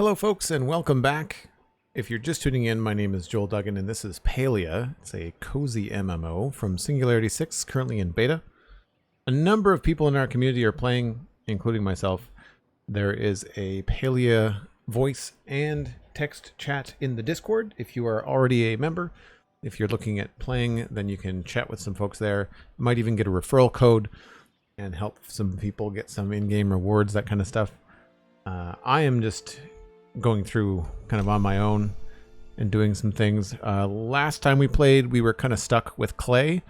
Hello folks and welcome back. If you're just tuning in, my name is Joel Duggan and this is Palia. It's a cozy MMO from Singularity 6, currently in beta. A number of people in our community are playing, including myself. There is a Palia voice and text chat in the Discord if you are already a member. If you're looking at playing, then you can chat with some folks there. Might even get a referral code and help some people get some in-game rewards, that kind of stuff. I am just going through kind of on my own and doing some things. Last time we played, we were kind of stuck with clay,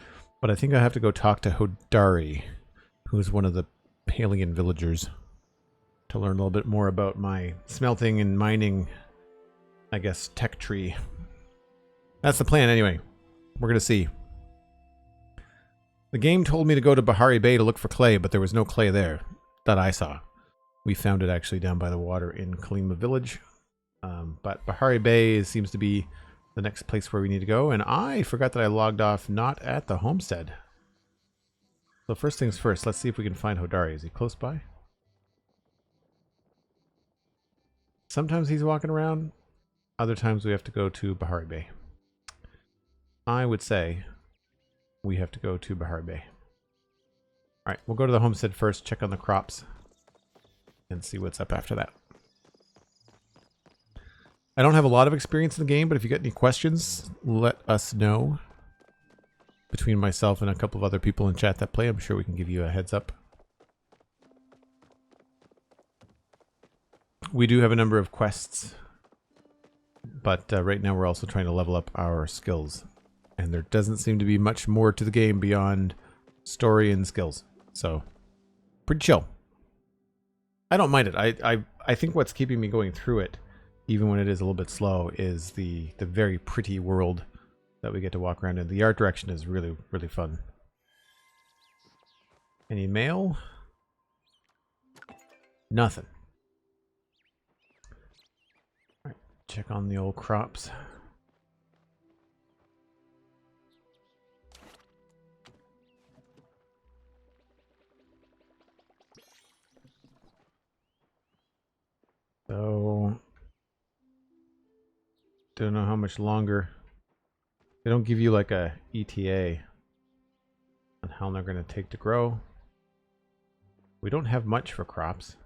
but I think I have to go talk to Voldare, who's one of the Palian villagers, to learn a little bit more about my smelting and mining, I guess, tech tree. That's the plan anyway. We're going to see. The game told me to go to Bahari Bay to look for clay, but there was no clay there that I saw. We found it actually down by the water in Kalima Village. But Bahari Bay seems to be the next place where we need to go. And I forgot that I logged off not at the homestead. So first things first, let's see if we can find Voldare. Is he close by? Sometimes he's walking around. Other times we have to go to Bahari Bay. I would say we have to go to Bahari Bay. Alright, we'll go to the homestead first, check on the crops, and see what's up after that. I don't have a lot of experience in the game, but if you got any questions, let us know. Between myself and a couple of other people in chat that play, I'm sure we can give you a heads up. We do have a number of quests, but right now we're also trying to level up our skills. And there doesn't seem to be much more to the game beyond story and skills. So, pretty chill. I don't mind it. I think what's keeping me going through it, even when it is a little bit slow, is the very pretty world that we get to walk around in. The art direction is really, really fun. Any mail? Nothing. All right, check on the old crops. So, don't know how much longer. They don't give you like a ETA on how long they're going to take to grow. We don't have much for crops.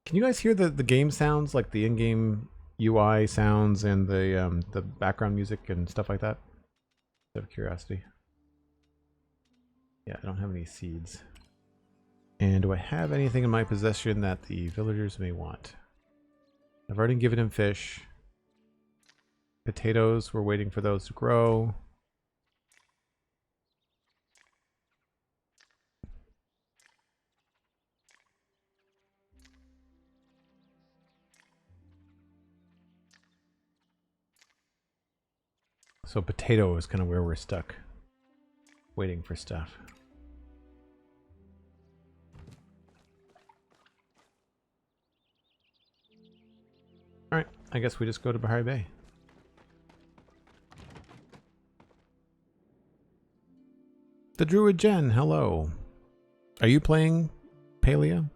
Can you guys hear the game sounds, like the in-game UI sounds and the background music and stuff like that? Out of curiosity. Yeah, I don't have any seeds. And do I have anything in my possession that the villagers may want? I've already given him fish. Potatoes, we're waiting for those to grow. So potato is kind of where we're stuck, waiting for stuff. Alright, I guess we just go to Bahari Bay. The Druid Jen, hello. Are you playing Palia?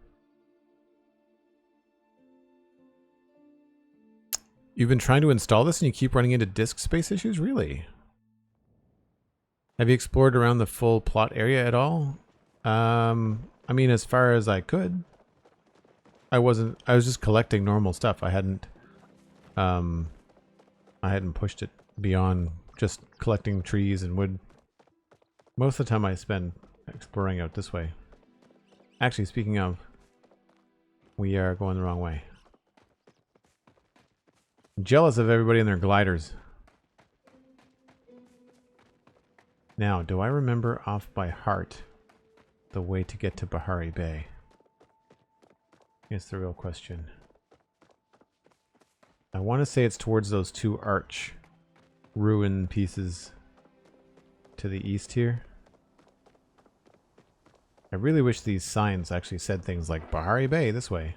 You've been trying to install this and you keep running into disk space issues? Really? Have you explored around the full plot area at all? I mean, as far as I could. I was just collecting normal stuff. I hadn't pushed it beyond just collecting trees and wood. Most of the time I spend exploring out this way. Actually, speaking of, we are going the wrong way. I'm jealous of everybody in their gliders. Now, do I remember off by heart the way to get to Bahari Bay? It's the real question. I want to say it's towards those two arch ruin pieces to the east here. I really wish these signs actually said things like Bahari Bay this way.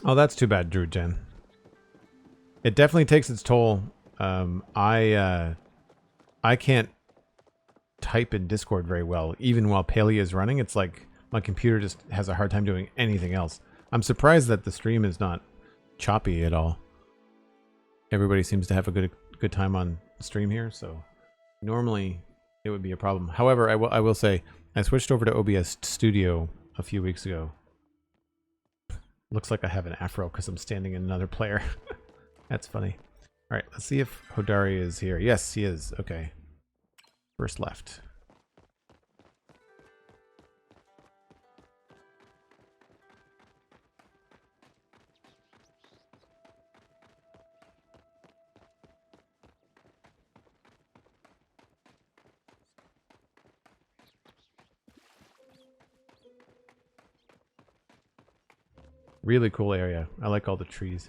Oh, that's too bad, Drew Jen. It definitely takes its toll. I can't type in Discord very well. Even while Palia is running, it's like my computer just has a hard time doing anything else. I'm surprised that the stream is not choppy at all. Everybody seems to have a good time on the stream here, so normally it would be a problem. However, I will say I switched over to OBS Studio a few weeks ago. Looks like I have an afro because I'm standing in another player. That's funny. All right, let's see if Voldare is here. Yes, he is. Okay. First left. Really cool area. I like all the trees.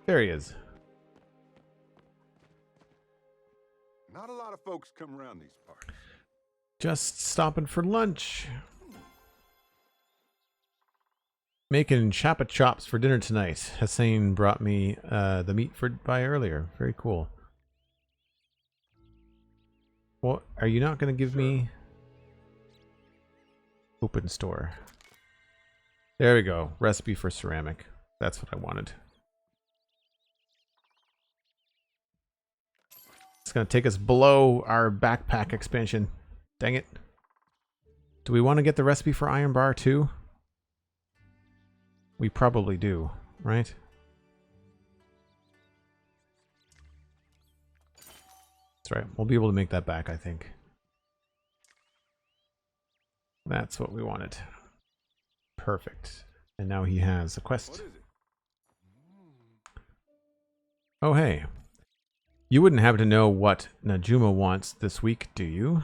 There he is. Not a lot of folks come around these parts. Just stopping for lunch. Making chapa chops for dinner tonight. Hussein brought me the meat by earlier. Very cool. Well, are you not going to give me... Open store. There we go. Recipe for ceramic. That's what I wanted. It's going to take us below our backpack expansion. Dang it. Do we want to get the recipe for iron bar too? We probably do, right? That's right. We'll be able to make that back, I think. That's what we wanted. Perfect. And now he has a quest. Oh, hey. You wouldn't happen to know what Najuma wants this week, do you?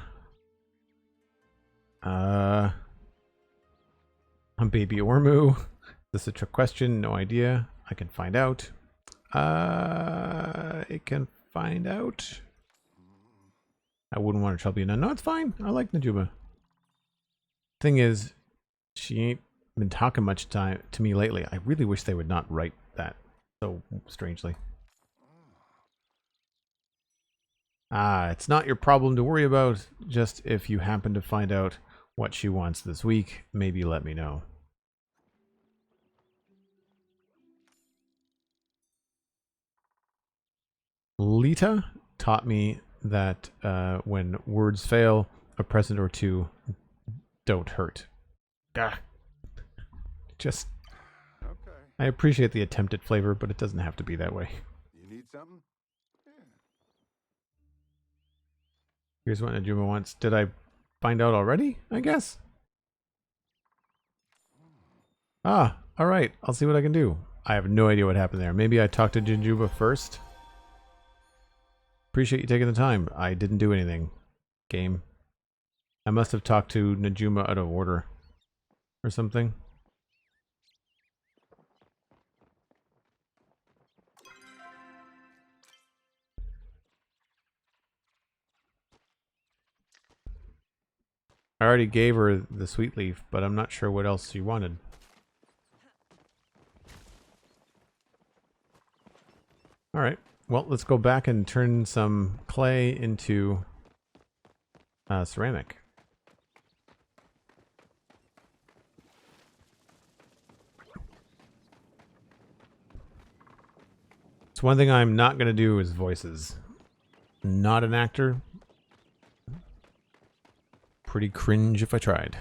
I'm Baby Ormu. Is this a trick question? No idea. I can find out. I can find out. I wouldn't want to trouble you. No, it's fine. I like Najuma. Thing is, she ain't been talking much time to me lately. I really wish they would not write that so strangely. It's not your problem to worry about. Just if you happen to find out what she wants this week, maybe let me know. Lita taught me that when words fail, a present or two don't hurt. Just... Okay. I appreciate the attempt at flavor, but it doesn't have to be that way. You need something? Yeah. Here's what Najuma wants. Did I find out already? I guess. Alright. I'll see what I can do. I have no idea what happened there. Maybe I talked to Jinjuba first. Appreciate you taking the time. I didn't do anything. Game. I must have talked to Najuma out of order. Or something. I already gave her the sweet leaf, but I'm not sure what else she wanted. Alright, well, let's go back and turn some clay into ceramic. So one thing I'm not going to do is voices. Not an actor. Pretty cringe if I tried.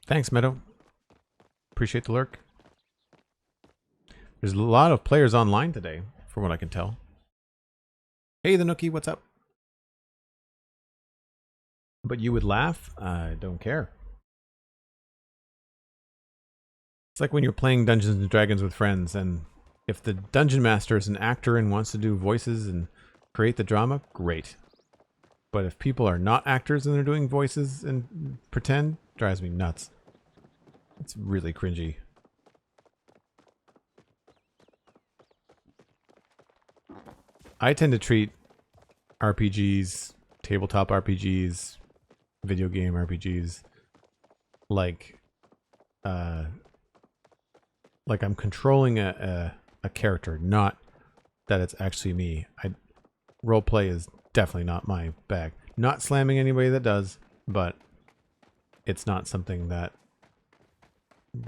Thanks, Meadow. Appreciate the lurk. There's a lot of players online today, from what I can tell. Hey, the Nookie, what's up? But you would laugh? I don't care. It's like when you're playing Dungeons and Dragons with friends, and if the dungeon master is an actor and wants to do voices and create the drama, great. But if people are not actors and they're doing voices and pretend, drives me nuts. It's really cringy. I tend to treat RPGs, tabletop RPGs, video game RPGs like I'm controlling a a character, not that it's actually me. Roleplay is definitely not my bag. Not slamming anybody that does, but it's not something that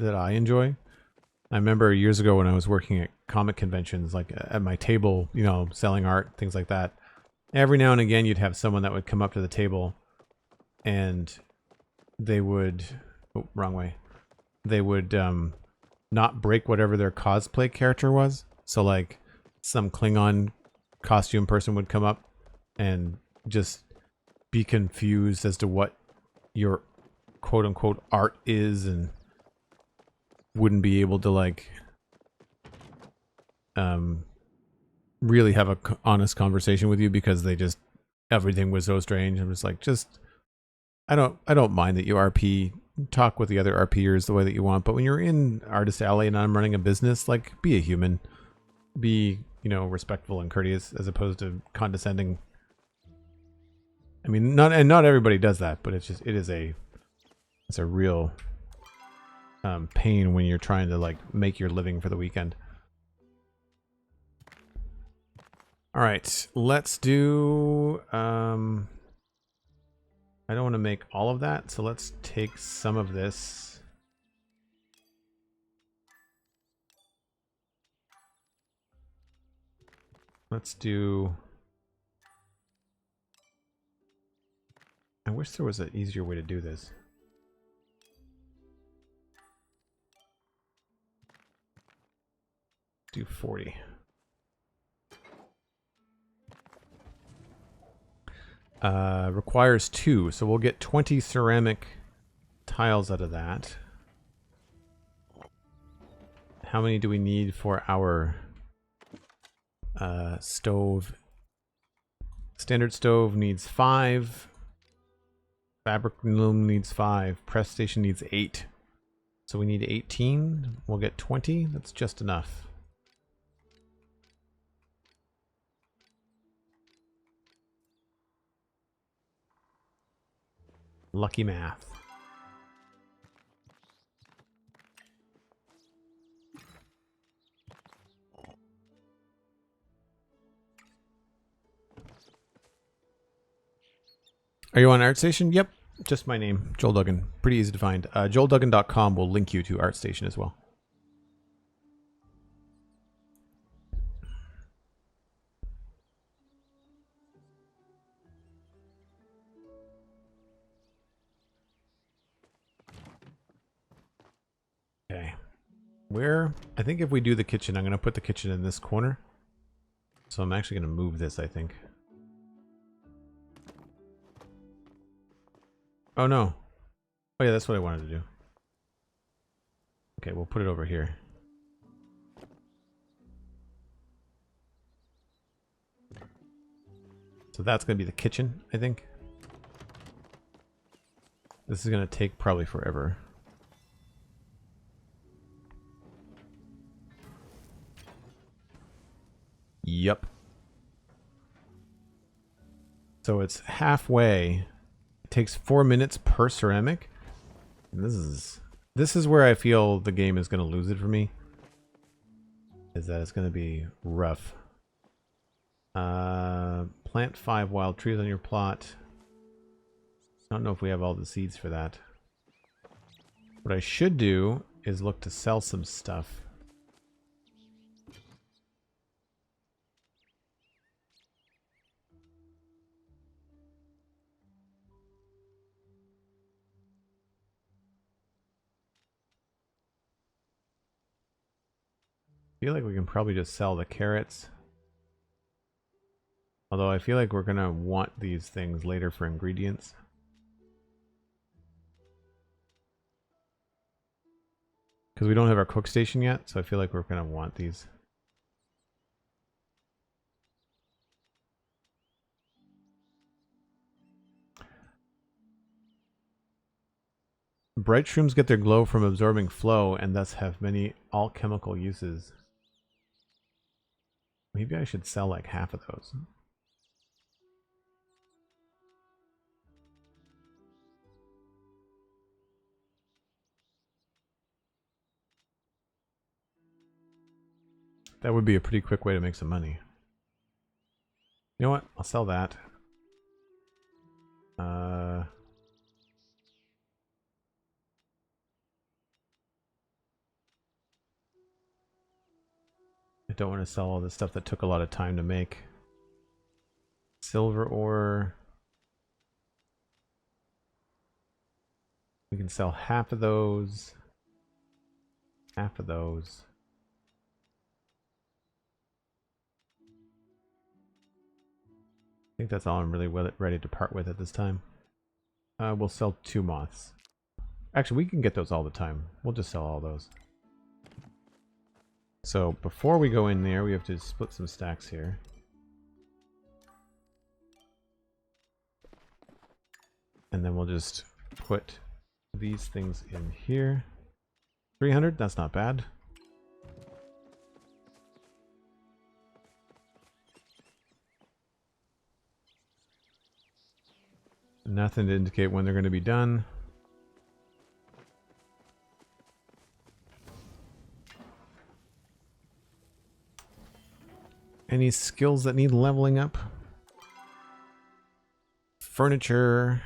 I enjoy. I remember years ago when I was working at comic conventions, like at my table, you know, selling art, things like that. Every now and again, you'd have someone that would come up to the table and they would, oh, wrong way. They would not break whatever their cosplay character was. So like some Klingon costume person would come up and just be confused as to what your quote unquote art is, and wouldn't be able to like really have a honest conversation with you because they just, everything was so strange. I'm just like, I don't mind that you RP, talk with the other RPers the way that you want, but when you're in Artist Alley and I'm running a business, like, be a human, be, you know, respectful and courteous as opposed to condescending. I mean, not everybody does that, but it's a real pain when you're trying to like make your living for the weekend. All right, let's do I don't want to make all of that, so let's take some of this. Let's do, I wish there was an easier way to do this. Do 40. Requires 2, so we'll get 20 ceramic tiles out of that. How many do we need for our stove? Standard stove needs 5. Fabric loom needs 5. Press station needs 8. So we need 18. We'll get 20. That's just enough. Lucky math. Are you on ArtStation? Yep. Just my name, Joel Duggan. Pretty easy to find. JoelDuggan.com will link you to ArtStation as well. Okay. Where? I think if we do the kitchen, I'm going to put the kitchen in this corner. So I'm actually going to move this, I think. Oh, no. Oh, yeah, that's what I wanted to do. Okay, we'll put it over here. So that's going to be the kitchen, I think. This is going to take probably forever. Yep. So it's halfway. It takes 4 minutes per ceramic. And this is where I feel the game is going to lose it for me. Is that it's going to be rough. Plant 5 wild trees on your plot. I don't know if we have all the seeds for that. What I should do is look to sell some stuff. I feel like we can probably just sell the carrots. Although I feel like we're going to want these things later for ingredients. Because we don't have our cook station yet, so I feel like we're going to want these. Bright shrooms get their glow from absorbing flow and thus have many alchemical uses. Maybe I should sell like half of those. That would be a pretty quick way to make some money. You know what? I'll sell that. I don't want to sell all the stuff that took a lot of time to make. Silver ore. We can sell half of those. Half of those. I think that's all I'm really ready to part with at this time. We'll sell 2 moths. Actually, we can get those all the time. We'll just sell all those. So before we go in there, we have to split some stacks here. And then we'll just put these things in here. 300, that's not bad. Nothing to indicate when they're going to be done. Any skills that need leveling up? Furniture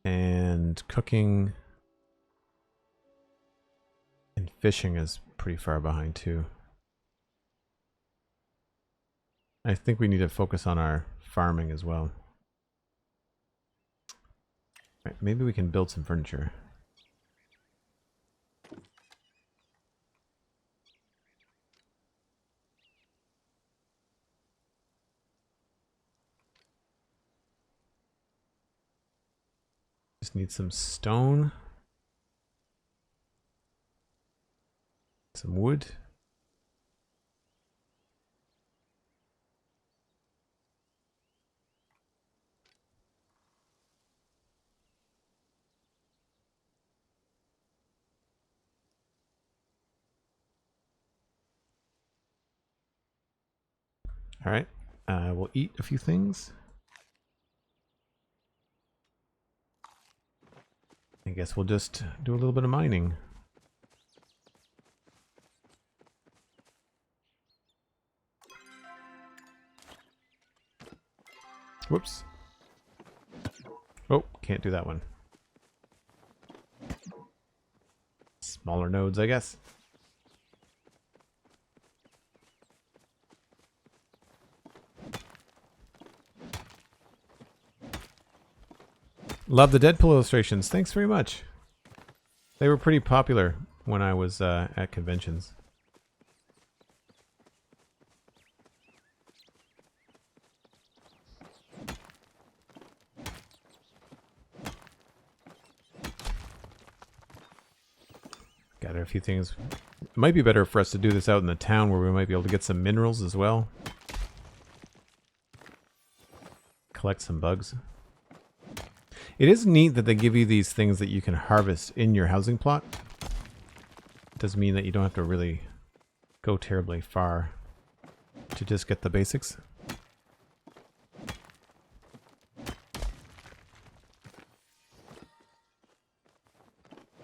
and cooking and fishing is pretty far behind too. I think we need to focus on our farming as well. All right, maybe we can build some furniture. Just need some stone. Some wood. All right, we'll eat a few things. I guess we'll just do a little bit of mining. Whoops. Oh, can't do that one. Smaller nodes, I guess. Love the Deadpool illustrations. Thanks very much. They were pretty popular when I was at conventions. Gather a few things. It might be better for us to do this out in the town where we might be able to get some minerals as well. Collect some bugs. It is neat that they give you these things that you can harvest in your housing plot. It does mean that you don't have to really go terribly far to just get the basics.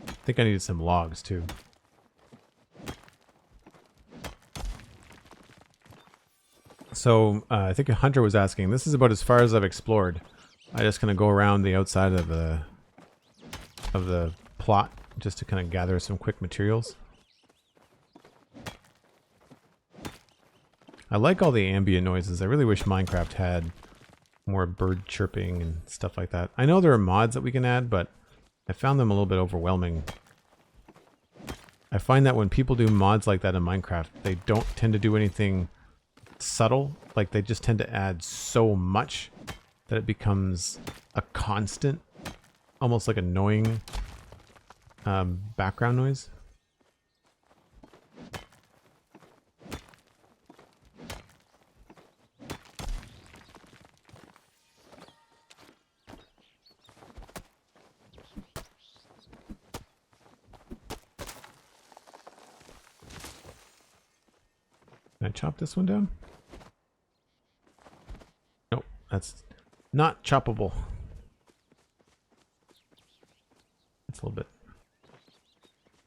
I think I needed some logs too. So I think Hunter was asking, this is about as far as I've explored. I just kind of go around the outside of the plot just to kind of gather some quick materials. I like all the ambient noises. I really wish Minecraft had more bird chirping and stuff like that. I know there are mods that we can add, but I found them a little bit overwhelming. I find that when people do mods like that in Minecraft, they don't tend to do anything subtle. Like they just tend to add so much that it becomes a constant, almost like annoying background noise. Can I chop this one down? Nope, that's not choppable. It's a little bit.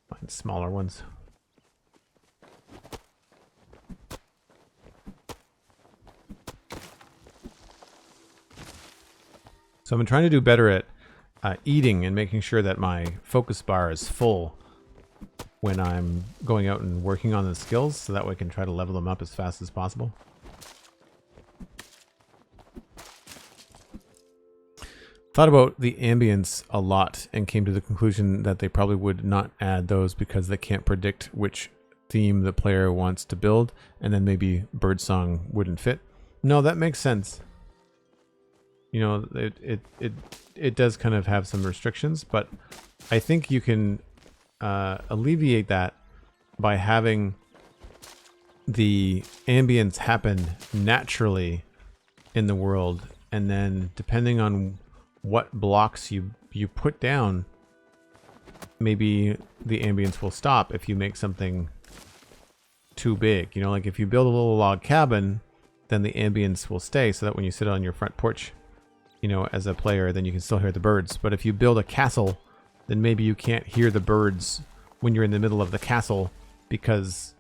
Find smaller ones. So I've been trying to do better at eating and making sure that my focus bar is full when I'm going out and working on the skills, so that way I can try to level them up as fast as possible. Thought about the ambience a lot and came to the conclusion that they probably would not add those because they can't predict which theme the player wants to build, and then maybe birdsong wouldn't fit. No, that makes sense. You know, it does kind of have some restrictions, but I think you can alleviate that by having the ambience happen naturally in the world, and then depending on what blocks you put down, maybe the ambience will stop if you make something too big. You know, like if you build a little log cabin, then the ambience will stay, so that when you sit on your front porch, you know, as a player, then you can still hear the birds. But if you build a castle, then maybe you can't hear the birds when you're in the middle of the castle because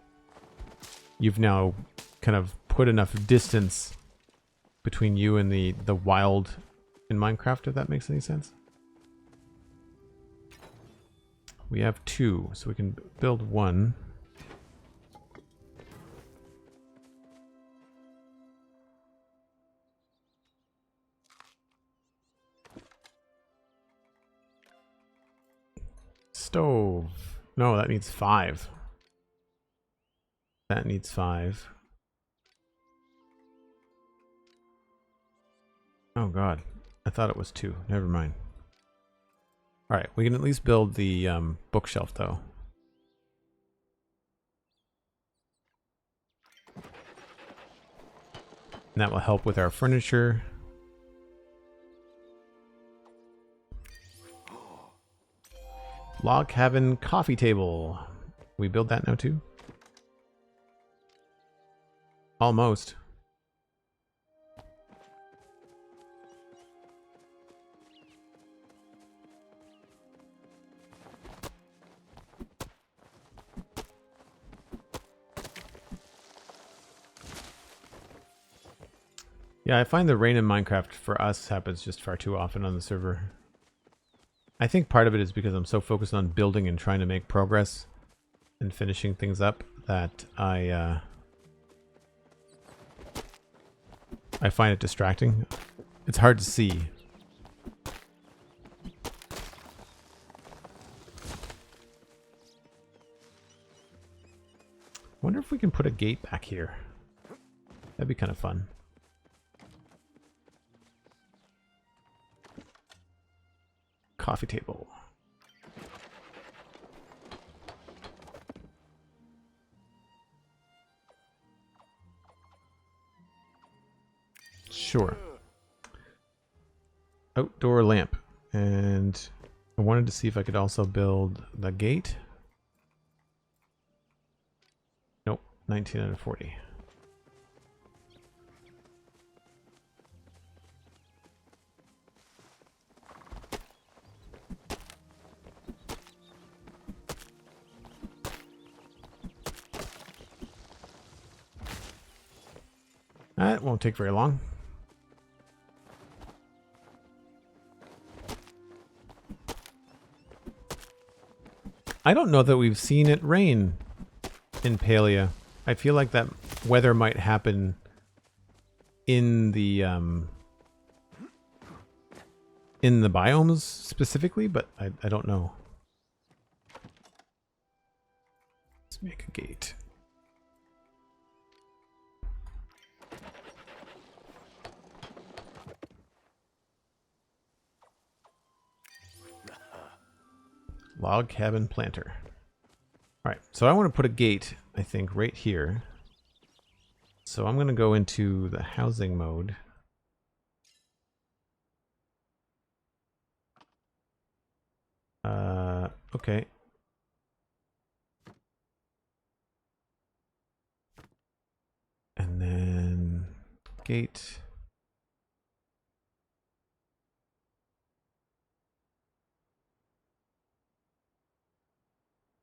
you've now kind of put enough distance between you and the wild in Minecraft, if that makes any sense. We have 2, so we can build 1. Stove. No, that needs 5. That needs 5. Oh god. I thought it was 2. Never mind. Alright, we can at least build the bookshelf though. And that will help with our furniture. Log cabin coffee table. We build that now too? Almost. Yeah, I find the rain in Minecraft for us happens just far too often on the server. I think part of it is because I'm so focused on building and trying to make progress and finishing things up that I find it distracting. It's hard to see. Wonder if we can put a gate back here. That'd be kind of fun. Coffee table. Sure. Outdoor lamp. And I wanted to see if I could also build the gate. Nope, 19 out of 40. That won't take very long. I don't know that we've seen it rain in Palia. I feel like that weather might happen in the biomes specifically, but I don't know. Let's make a gate. Log cabin planter. Alright, so I want to put a gate, I think, right here. So I'm going to go into the housing mode. Okay. And then gate.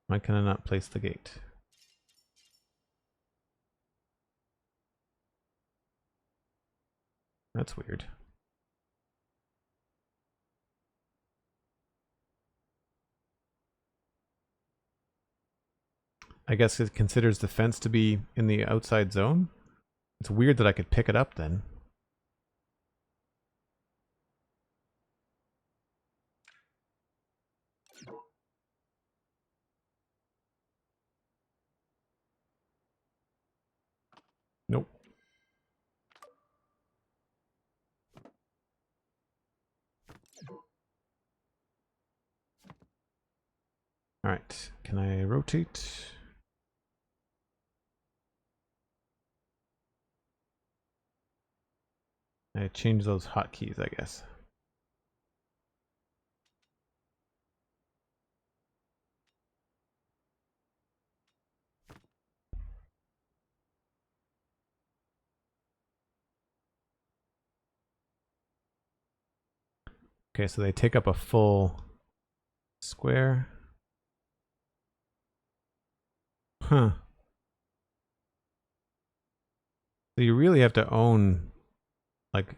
Why can I not place the gate? That's weird. I guess it considers the fence to be in the outside zone. It's weird that I could pick it up then. Nope. All right, can I rotate? I change those hotkeys, I guess. Okay, so they take up a full square. Huh. So you really have to own, like,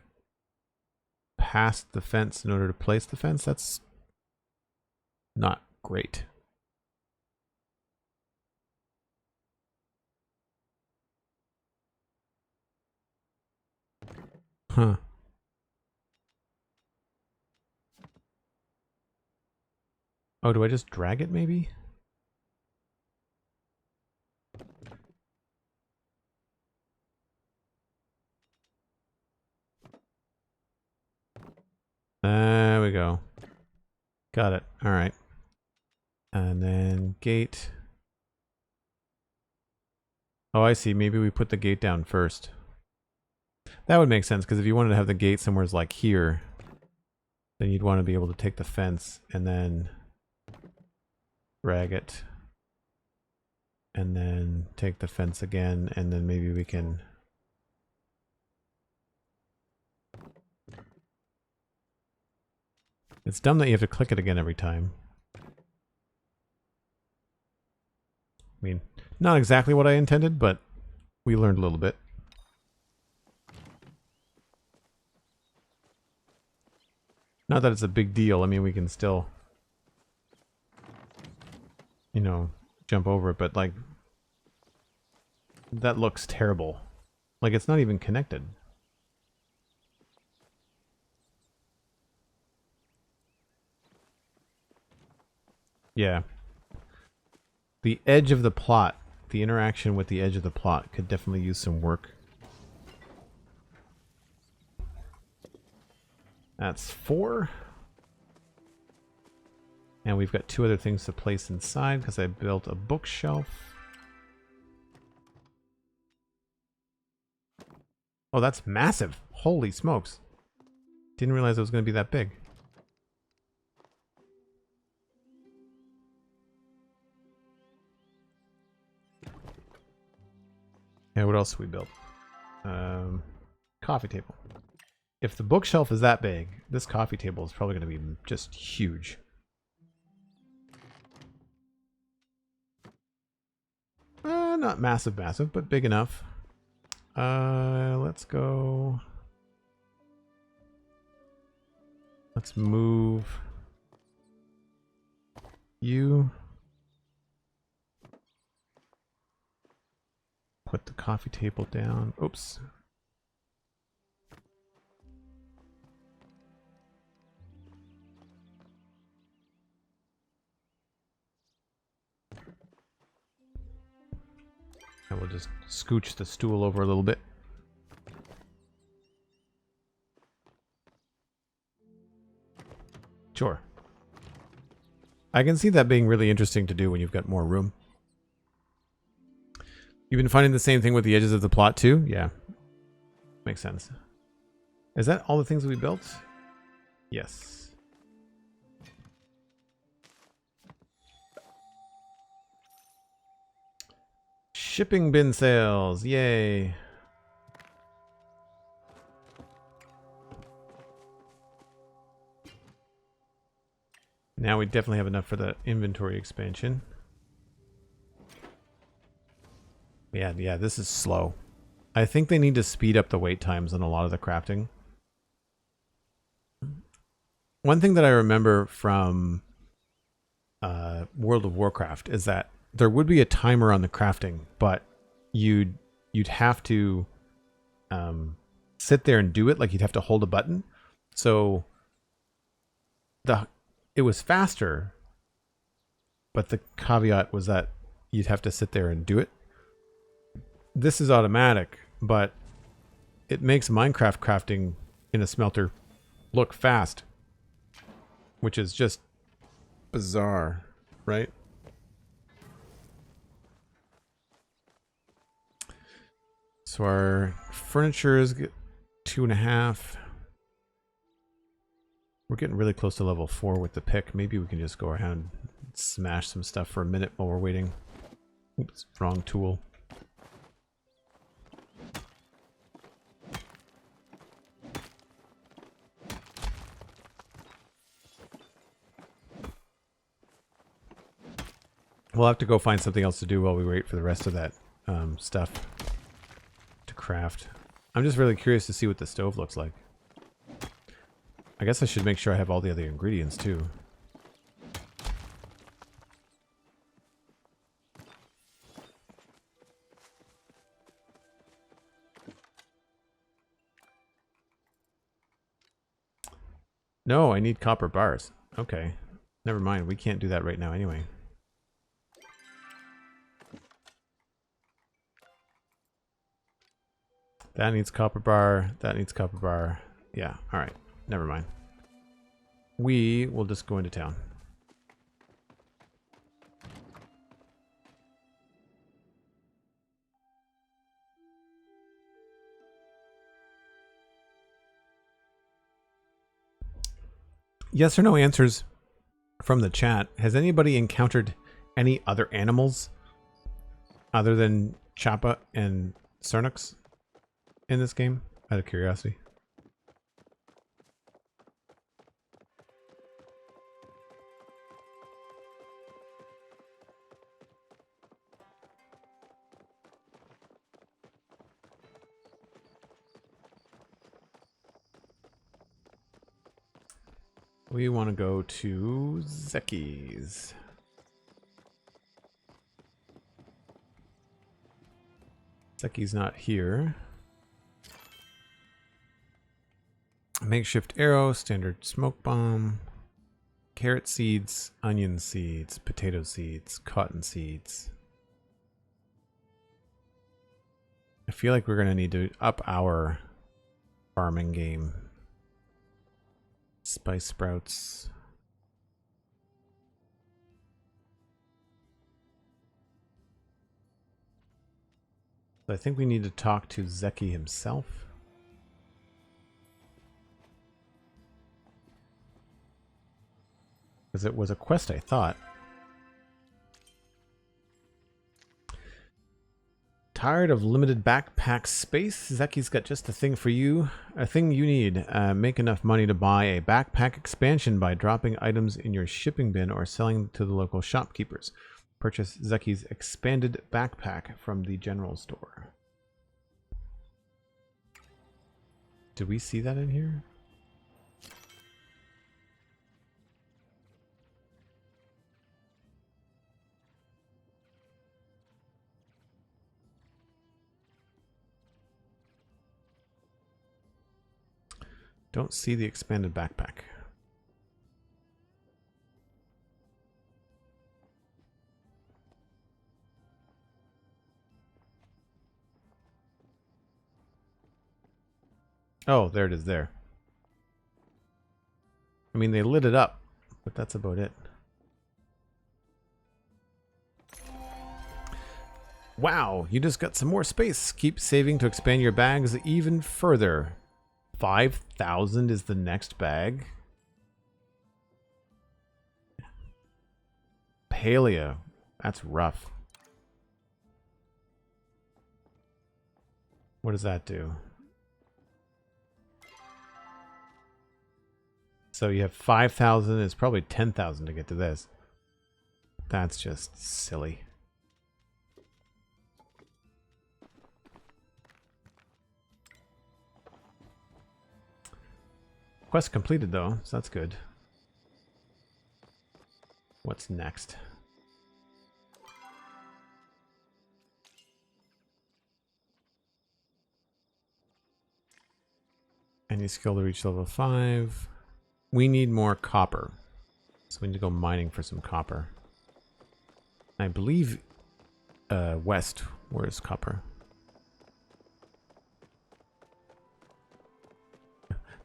past the fence in order to place the fence? That's not great. Huh. Oh, do I just drag it maybe? There we go. Got it. All right. And then gate. Oh, I see. Maybe we put the gate down first. That would make sense, because if you wanted to have the gate somewhere like here, then you'd want to be able to take the fence and then drag it. And then take the fence again, and then maybe we can... It's dumb that you have to click it again every time. I mean, not exactly what I intended, but we learned a little bit. Not that it's a big deal. I mean, we can still, you know, jump over it, but like, that looks terrible. Like, it's not even connected. Yeah. The edge of the plot, the interaction with the edge of the plot could definitely use some work. That's 4. And we've got 2 other things to place inside because I built a bookshelf. Oh, that's massive. Holy smokes. Didn't realize it was going to be that big. Yeah, what else we built? Coffee table. If the bookshelf is that big, this coffee table is probably going to be just huge. Not massive, but big enough. Let's go. Let's move you. Put the coffee table down. Oops. And we'll just scooch the stool over a little bit. Sure. I can see that being really interesting to do when you've got more room. You've been finding the same thing with the edges of the plot too? Yeah. Makes sense. Is that all the things that we built? Yes. Shipping bin sales. Yay. Now we definitely have enough for the inventory expansion. Yeah, this is slow. I think they need to speed up the wait times on a lot of the crafting. One thing that I remember from World of Warcraft is that there would be a timer on the crafting, but you'd have to sit there and do it. Like you'd have to hold a button. So it was faster, but the caveat was that you'd have to sit there and do it. This is automatic, but it makes Minecraft crafting in a smelter look fast, which is just bizarre, right? So our furniture is 2.5. We're getting really close to level 4 with the pick. Maybe we can just go around and smash some stuff for a minute while we're waiting. Oops, wrong tool. We'll have to go find something else to do while we wait for the rest of that stuff to craft. I'm just really curious to see what the stove looks like. I guess I should make sure I have all the other ingredients too. No, I need copper bars. Okay. Never mind. We can't do that right now anyway. That needs copper bar. That needs copper bar. Yeah, alright. Never mind. We will just go into town. Yes or no answers from the chat. Has anybody encountered any other animals other than Chappa and Cernux in this game, out of curiosity? We want to go to Zeki's. Zeki's not here. Makeshift arrow, standard smoke bomb, carrot seeds, onion seeds, potato seeds, cotton seeds. I feel like we're going to need to up our farming game. Spice sprouts. I think we need to talk to Zeki himself. Because it was a quest, I thought. Tired of limited backpack space? Zeki's got just the thing for you. A thing you need. Make enough money to buy a backpack expansion by dropping items in your shipping bin or selling to the local shopkeepers. Purchase Zeki's expanded backpack from the general store. Did we see that in here? Don't see the expanded backpack. Oh, there it is there. I mean, they lit it up, but that's about it. Wow, you just got some more space. Keep saving to expand your bags even further. 5,000 is the next bag. Palia. That's rough. What does that do? So you have 5,000. It's probably 10,000 to get to this. That's just silly. Quest completed though, so that's good. What's next? Any skill to reach level 5. We need more copper. So we need to go mining for some copper. I believe west, where is copper?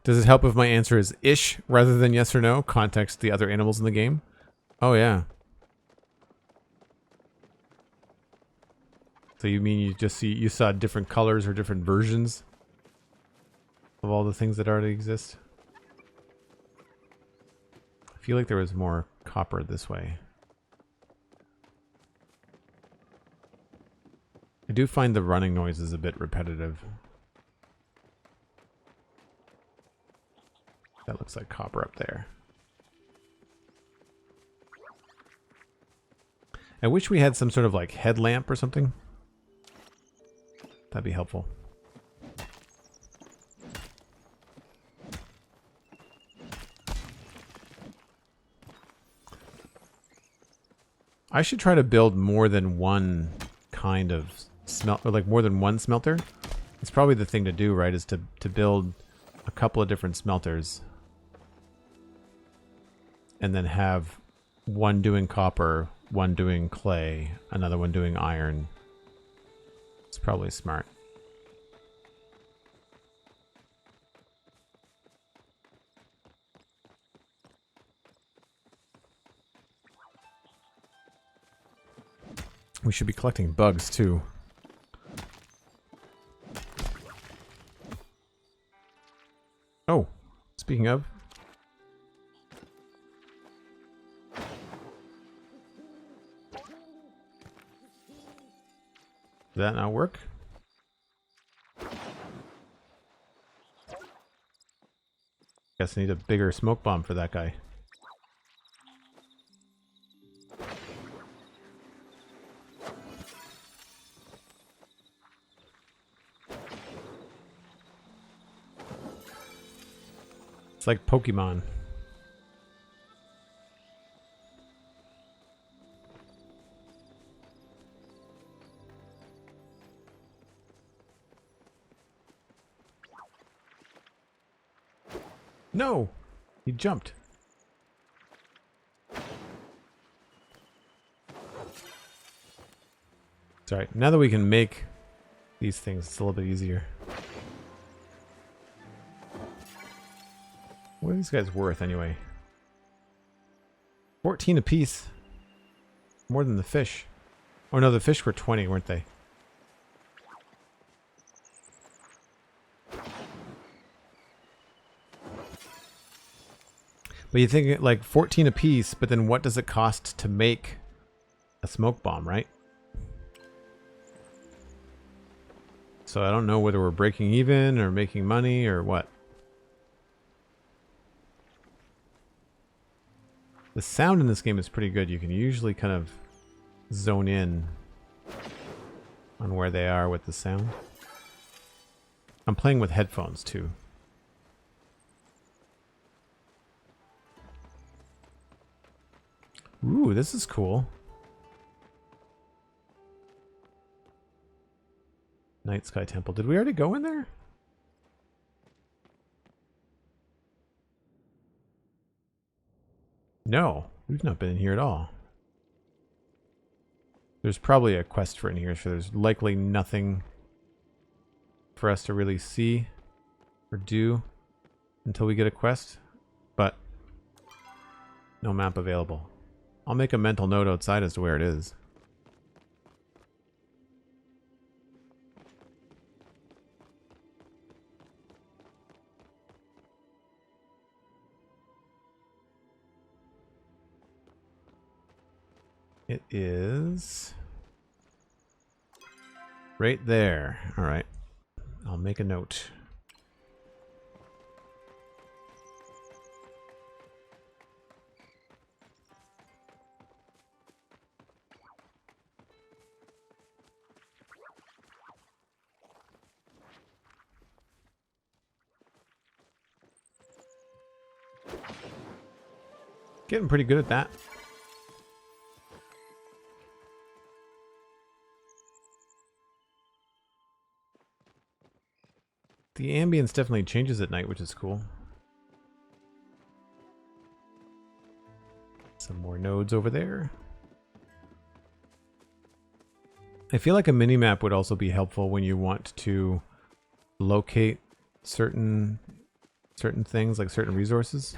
Does it help if my answer is ish rather than yes or no? Context the other animals in the game? Oh yeah. So you mean you saw different colors or different versions of all the things that already exist? I feel like there was more copper this way. I do find the running noises a bit repetitive. That looks like copper up there. I wish we had some sort of like headlamp or something. That'd be helpful. I should try to build more than one kind of or like more than one smelter. It's probably the thing to do, right? Is to build a couple of different smelters. And then have one doing copper, one doing clay, another one doing iron. It's probably smart. We should be collecting bugs too. Oh, speaking of. Did that not work? Guess I need a bigger smoke bomb for that guy. It's like Pokemon. No! He jumped. Sorry, now that we can make these things, it's a little bit easier. What are these guys worth anyway? 14 apiece. More than the fish. Oh no, the fish were 20, weren't they? But you think like 14 apiece, but then what does it cost to make a smoke bomb, right? So I don't know whether we're breaking even or making money or what. The sound in this game is pretty good. You can usually kind of zone in on where they are with the sound. I'm playing with headphones too. Ooh, this is cool. Night Sky Temple. Did we already go in there? No, we've not been in here at all. There's probably a quest for in here, so there's likely nothing for us to really see or do until we get a quest, but no map available. I'll make a mental note outside as to where it is. It is right there. All right. I'll make a note. Getting pretty good at that. The ambience definitely changes at night, which is cool. Some more nodes over there. I feel like a mini-map would also be helpful when you want to locate certain things, like certain resources.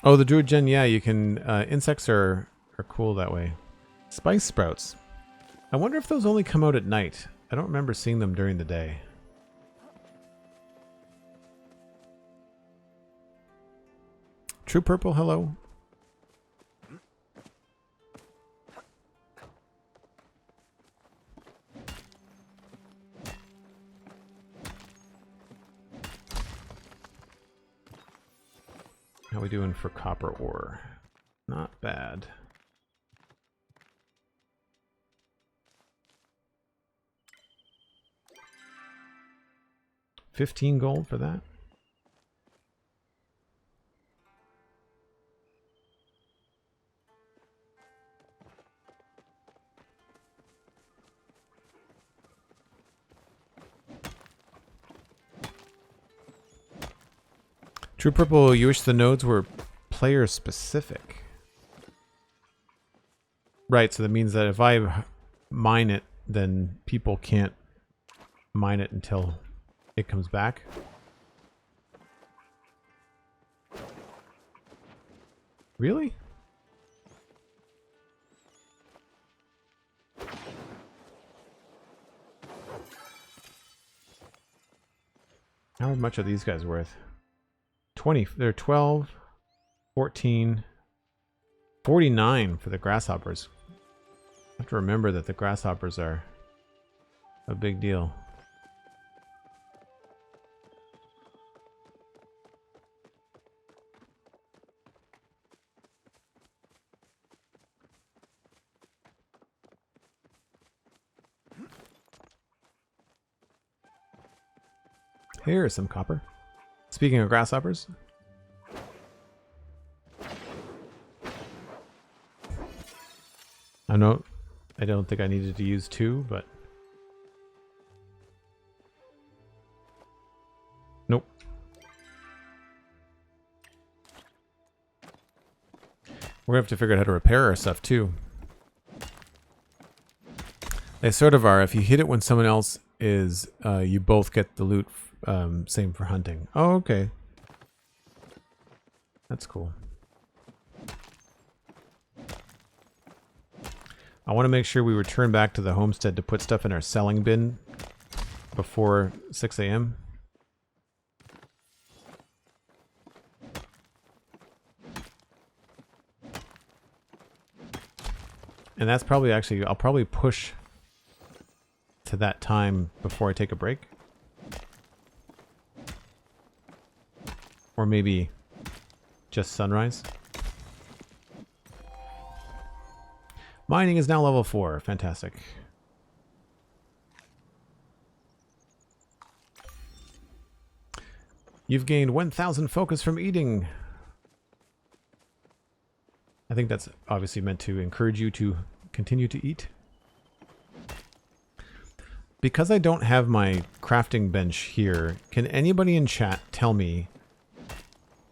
Oh, the Druid Gen, yeah, you can, insects are cool that way. Spice sprouts. I wonder if those only come out at night. I don't remember seeing them during the day. True Purple, hello. How we doing for copper ore? Not bad. $15 gold for that. True Purple, you wish the nodes were player specific. Right, so that means that if I mine it, then people can't mine it until it comes back. Really? How much are these guys worth? 20, they're 12, 14, 49 for the grasshoppers. I have to remember that the grasshoppers are a big deal. Here's some copper. Speaking of grasshoppers. I don't think I needed to use 2, but nope. We're gonna have to figure out how to repair our stuff too. They sort of are. If you hit it when someone else is, you both get the loot. Same for hunting. Oh, okay. That's cool. I want to make sure we return back to the homestead to put stuff in our selling bin before 6 a.m. And that's probably actually, I'll probably push to that time before I take a break. Or maybe just sunrise. Mining is now level 4. Fantastic. You've gained 1,000 focus from eating. I think that's obviously meant to encourage you to continue to eat. Because I don't have my crafting bench here, can anybody in chat tell me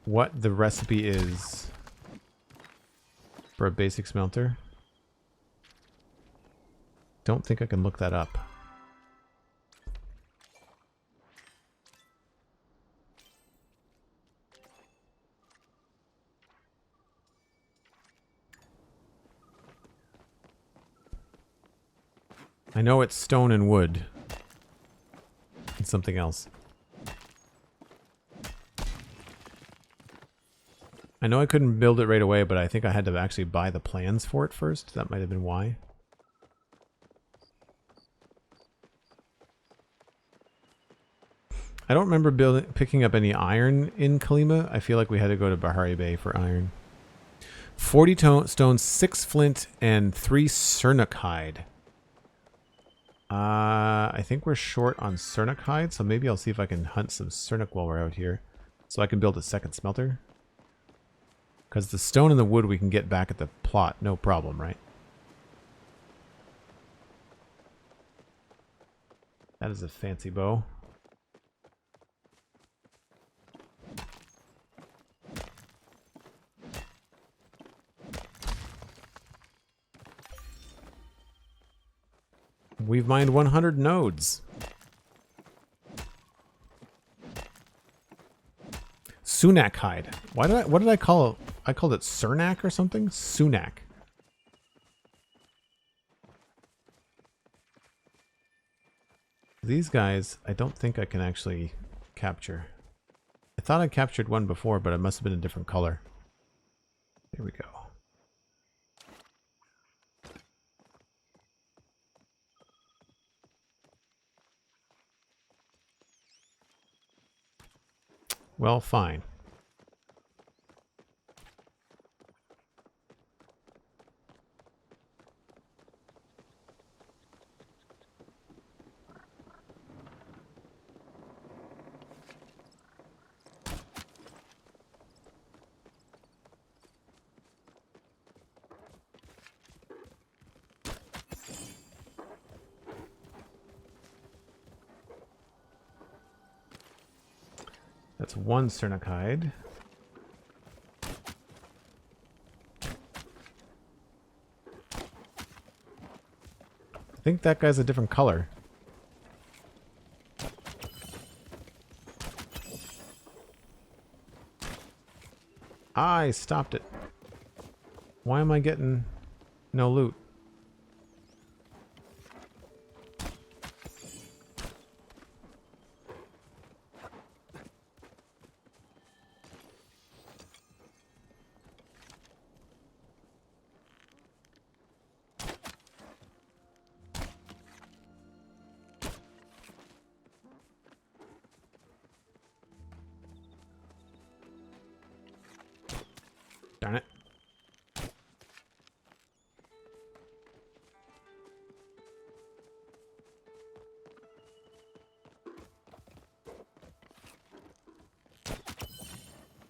what the recipe is for a basic smelter? Don't think I can look that up. I know it's stone and wood. And something else. I know I couldn't build it right away, but I think I had to actually buy the plans for it first. That might have been why. I don't remember picking up any iron in Kalima. I feel like we had to go to Bahari Bay for iron. 40 stone, 6 flint, and 3 cernocide. I think we're short on Cernic hide, so maybe I'll see if I can hunt some Cernic while we're out here. So I can build a second smelter. Because the stone and the wood we can get back at the plot, no problem, right? That is a fancy bow. We've mined 100 nodes. Sunac hide. What did I call it? I called it Cernac or something? Sunac. These guys, I don't think I can actually capture. I thought I captured one before, but it must have been a different color. There we go. Well, fine. That's one Cernic hide. I think that guy's a different color. I stopped it. Why am I getting no loot? Darn it.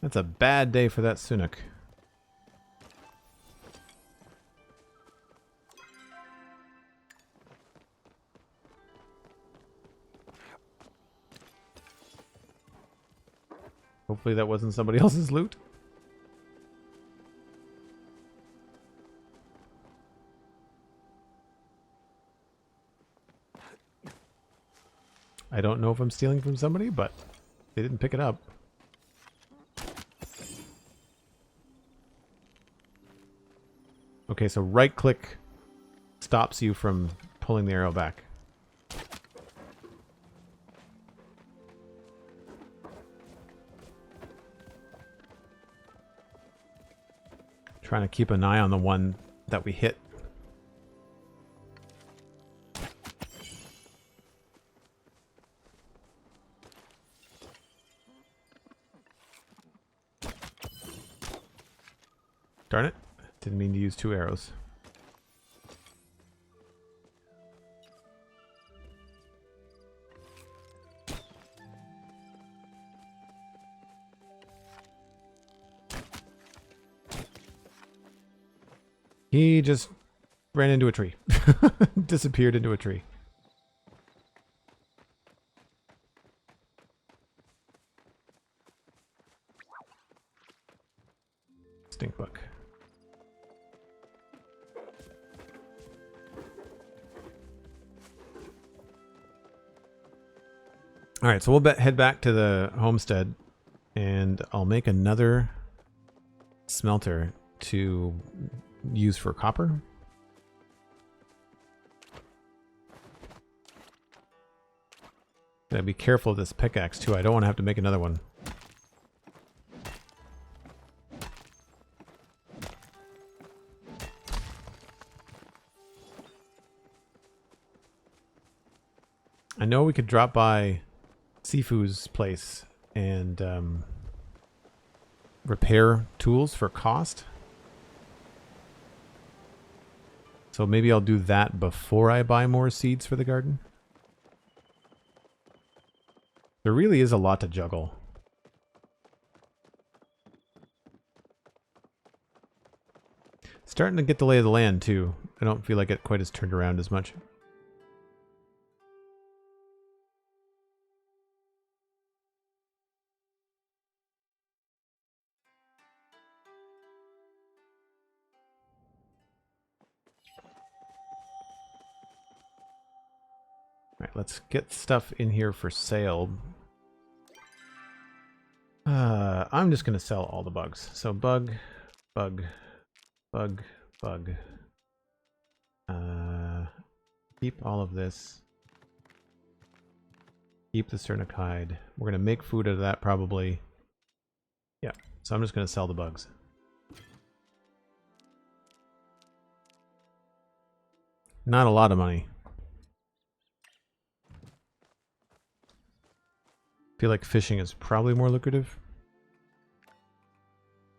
That's a bad day for that Sunac. Hopefully that wasn't somebody else's loot. I don't know if I'm stealing from somebody, but they didn't pick it up. Okay, so right click stops you from pulling the arrow back. Trying to keep an eye on the one that we hit. Darn it. Didn't mean to use two arrows. He just ran into a tree. Disappeared into a tree. Stink bug. All right, so we'll head back to the homestead, and I'll make another smelter to use for copper. Gotta be careful of this pickaxe too. I don't want to have to make another one. I know we could drop by Sifu's place and repair tools for cost. So maybe I'll do that before I buy more seeds for the garden. There really is a lot to juggle. Starting to get the lay of the land, too. I don't feel like it quite as turned around as much. Alright, let's get stuff in here for sale. I'm just going to sell all the bugs. So bug, bug, bug, bug. Keep all of this. Keep the Cernicide. We're going to make food out of that probably. Yeah, so I'm just going to sell the bugs. Not a lot of money. Feel like fishing is probably more lucrative.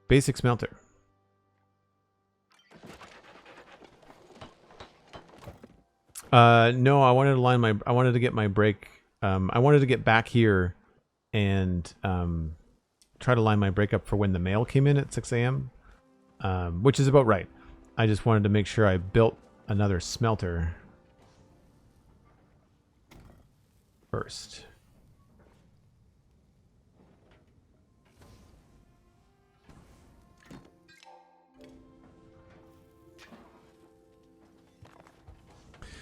Basic smelter. No, I wanted to line my. I wanted to get my break. I wanted to get back here, and try to line my break up for when the mail came in at 6 a.m. Which is about right. I just wanted to make sure I built another smelter first.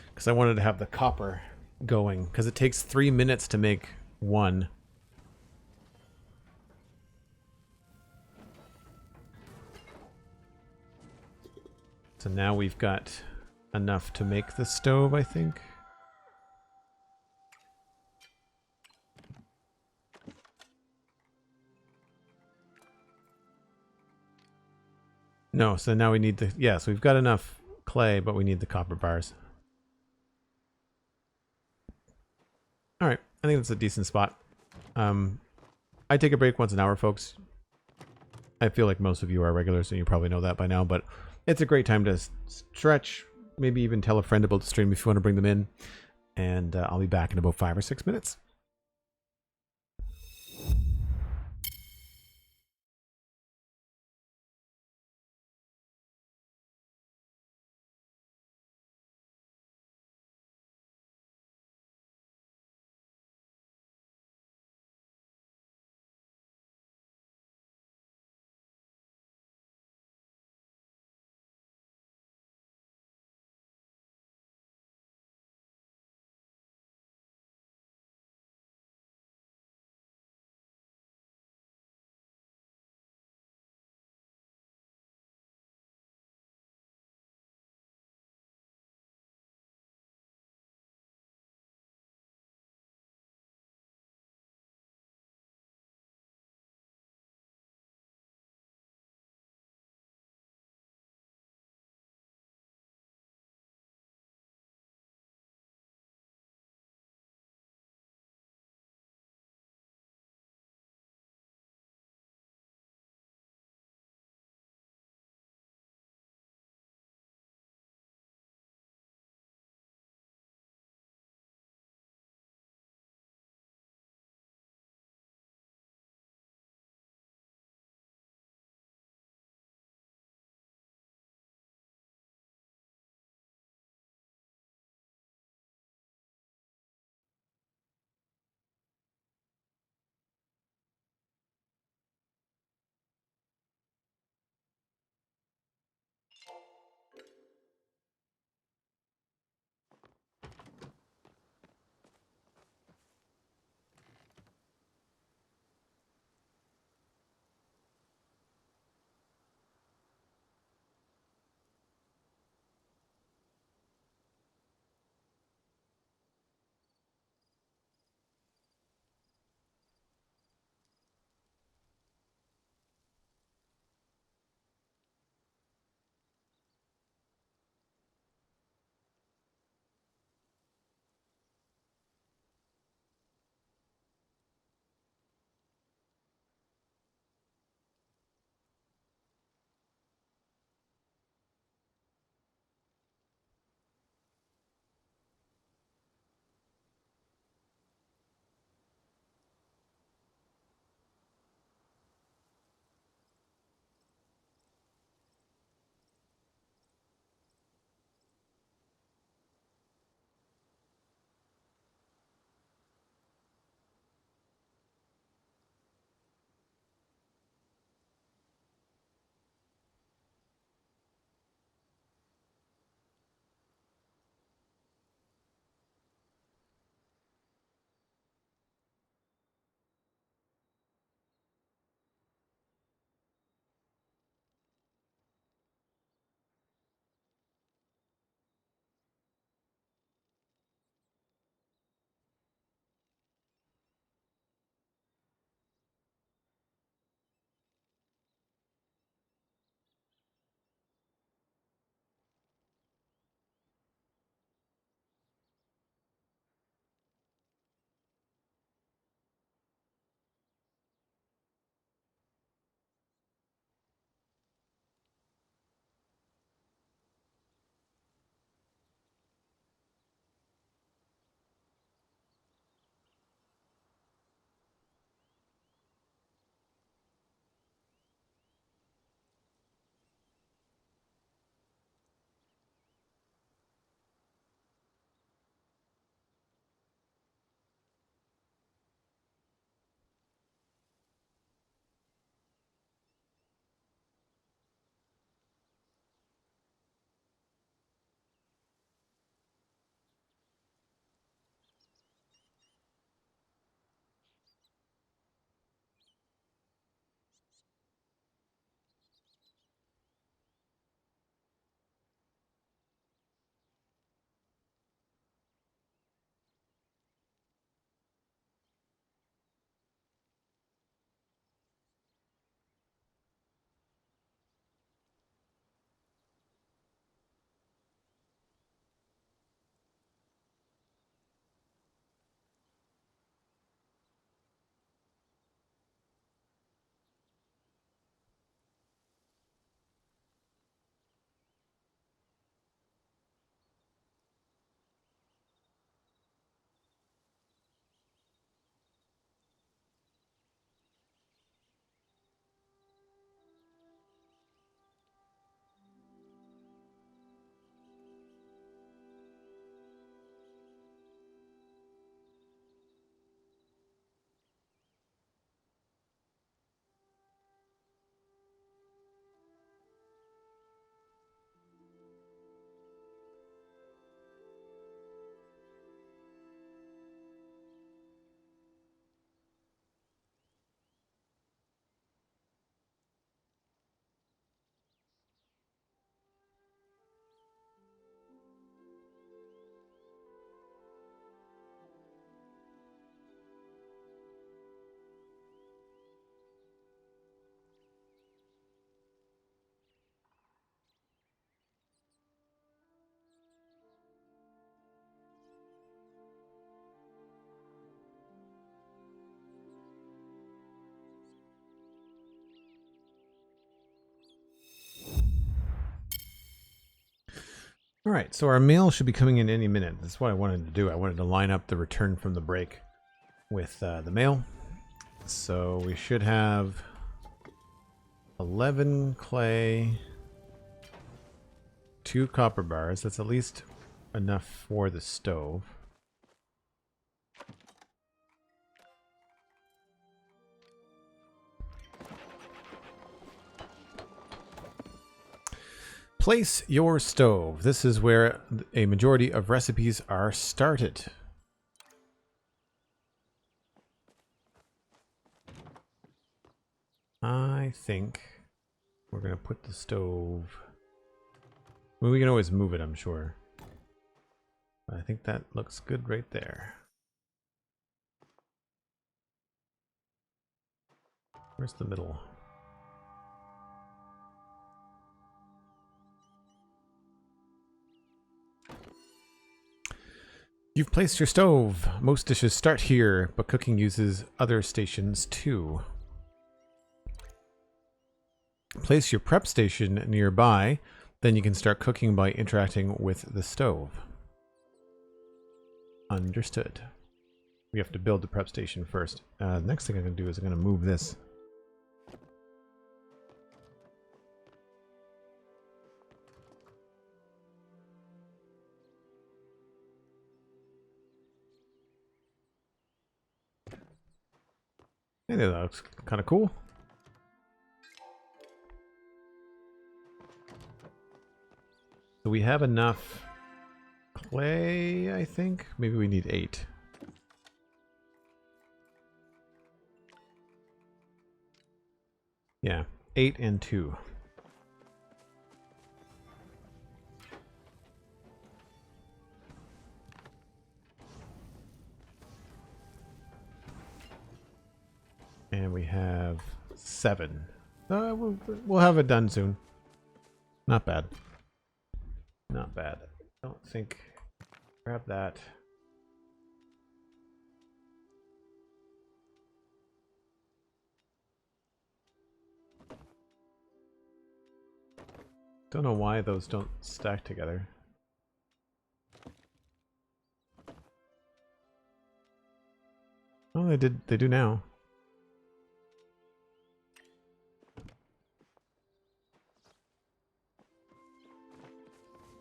Because I wanted to have the copper going, because it takes 3 minutes to make one. So now we've got enough to make the stove, I think. No, so now we need the... Yeah, so we've got enough clay, but we need the copper bars. Alright, I think that's a decent spot. I take a break once an hour, folks. I feel like most of you are regulars, so you probably know that by now, but it's a great time to stretch, maybe even tell a friend about the stream if you want to bring them in, and I'll be back in about 5 or 6 minutes. All right, so our mail should be coming in any minute. That's what I wanted to do. I wanted to line up the return from the break with the mail. So we should have 11 clay, 2 copper bars. That's at least enough for the stove. Place your stove. This is where a majority of recipes are started. I think we're going to put the stove... Well, we can always move it, I'm sure. But I think that looks good right there. Where's the middle? You've placed your stove. Most dishes start here, but cooking uses other stations too. Place your prep station nearby, then you can start cooking by interacting with the stove. Understood. We have to build the prep station first. The next thing I'm going to do is I'm going to move this. Hey, that looks kind of cool. So we have enough clay, I think. Maybe we need 8. Yeah, 8 and 2. And we have 7. We'll have it done soon. Not bad. Not bad. I don't think... Grab that. Don't know why those don't stack together. Oh, they did. They do now.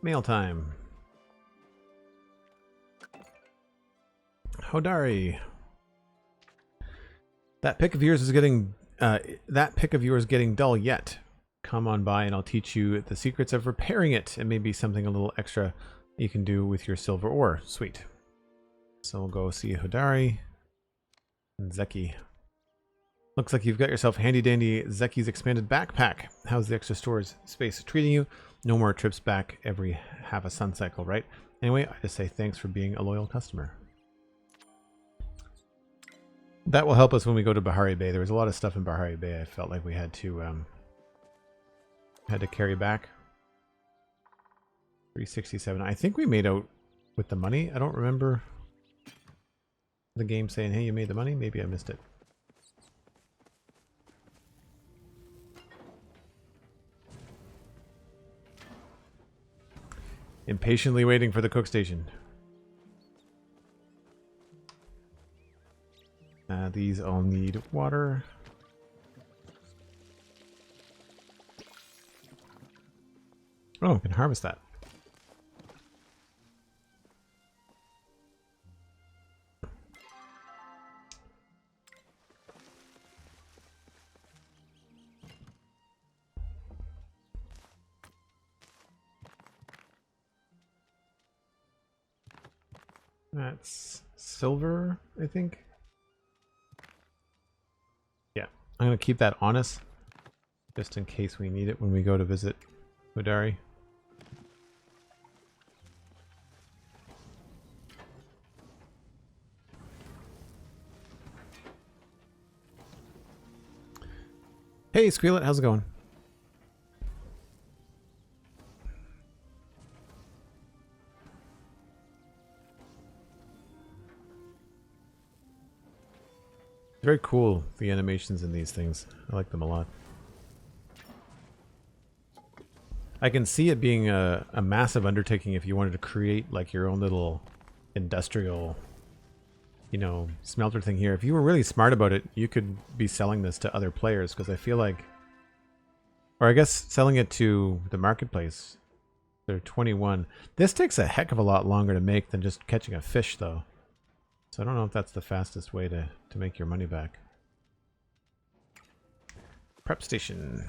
Mail time. Voldare. That pick of yours is getting dull yet. Come on by and I'll teach you the secrets of repairing it, and maybe something a little extra you can do with your silver ore. Sweet. So we'll go see Voldare and Zeki. Looks like you've got yourself handy dandy Zeki's expanded backpack. How's the extra storage space treating you? No more trips back every half a sun cycle, right? Anyway, I just say thanks for being a loyal customer. That will help us when we go to Bahari Bay. There was a lot of stuff in Bahari Bay I felt like we had to carry back. 367. I think we made out with the money. I don't remember the game saying, hey, you made the money. Maybe I missed it. Impatiently waiting for the cook station. These all need water. Oh, we can harvest that. That's silver, I think. Yeah, I'm going to keep that on us, just in case we need it when we go to visit Voldare. Hey, Squealet, how's it going? Very cool, the animations in these things. I like them a lot. I can see it being a massive undertaking if you wanted to create like your own little industrial, you know, smelter thing here. If you were really smart about it, you could be selling this to other players, because I feel like, or I guess selling it to the marketplace. They're 21. This takes a heck of a lot longer to make than just catching a fish, though. So I don't know if that's the fastest way to make your money back. Prep station.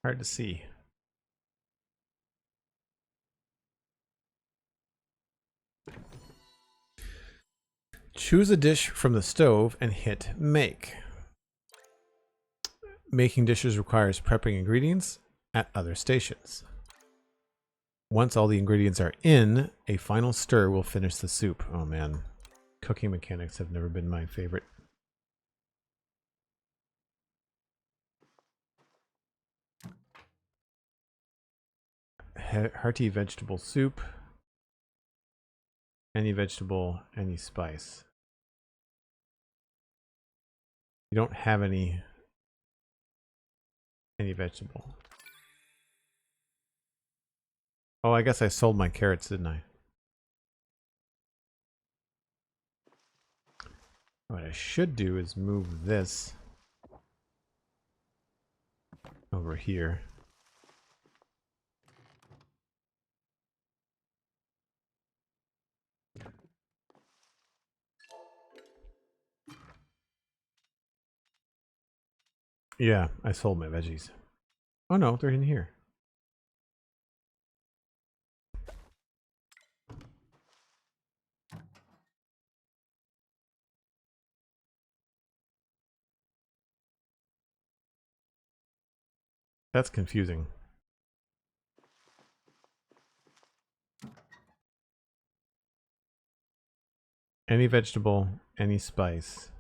Hard to see. Choose a dish from the stove and hit make. Making dishes requires prepping ingredients at other stations. Once all the ingredients are in, a final stir will finish the soup. Oh man, cooking mechanics have never been my favorite. Hearty vegetable soup. Any vegetable, any spice. You don't have any vegetable. Oh, I guess I sold my carrots, didn't I? What I should do is move this over here. Yeah, I sold my veggies. Oh no, they're in here. That's confusing. Any vegetable, any spice.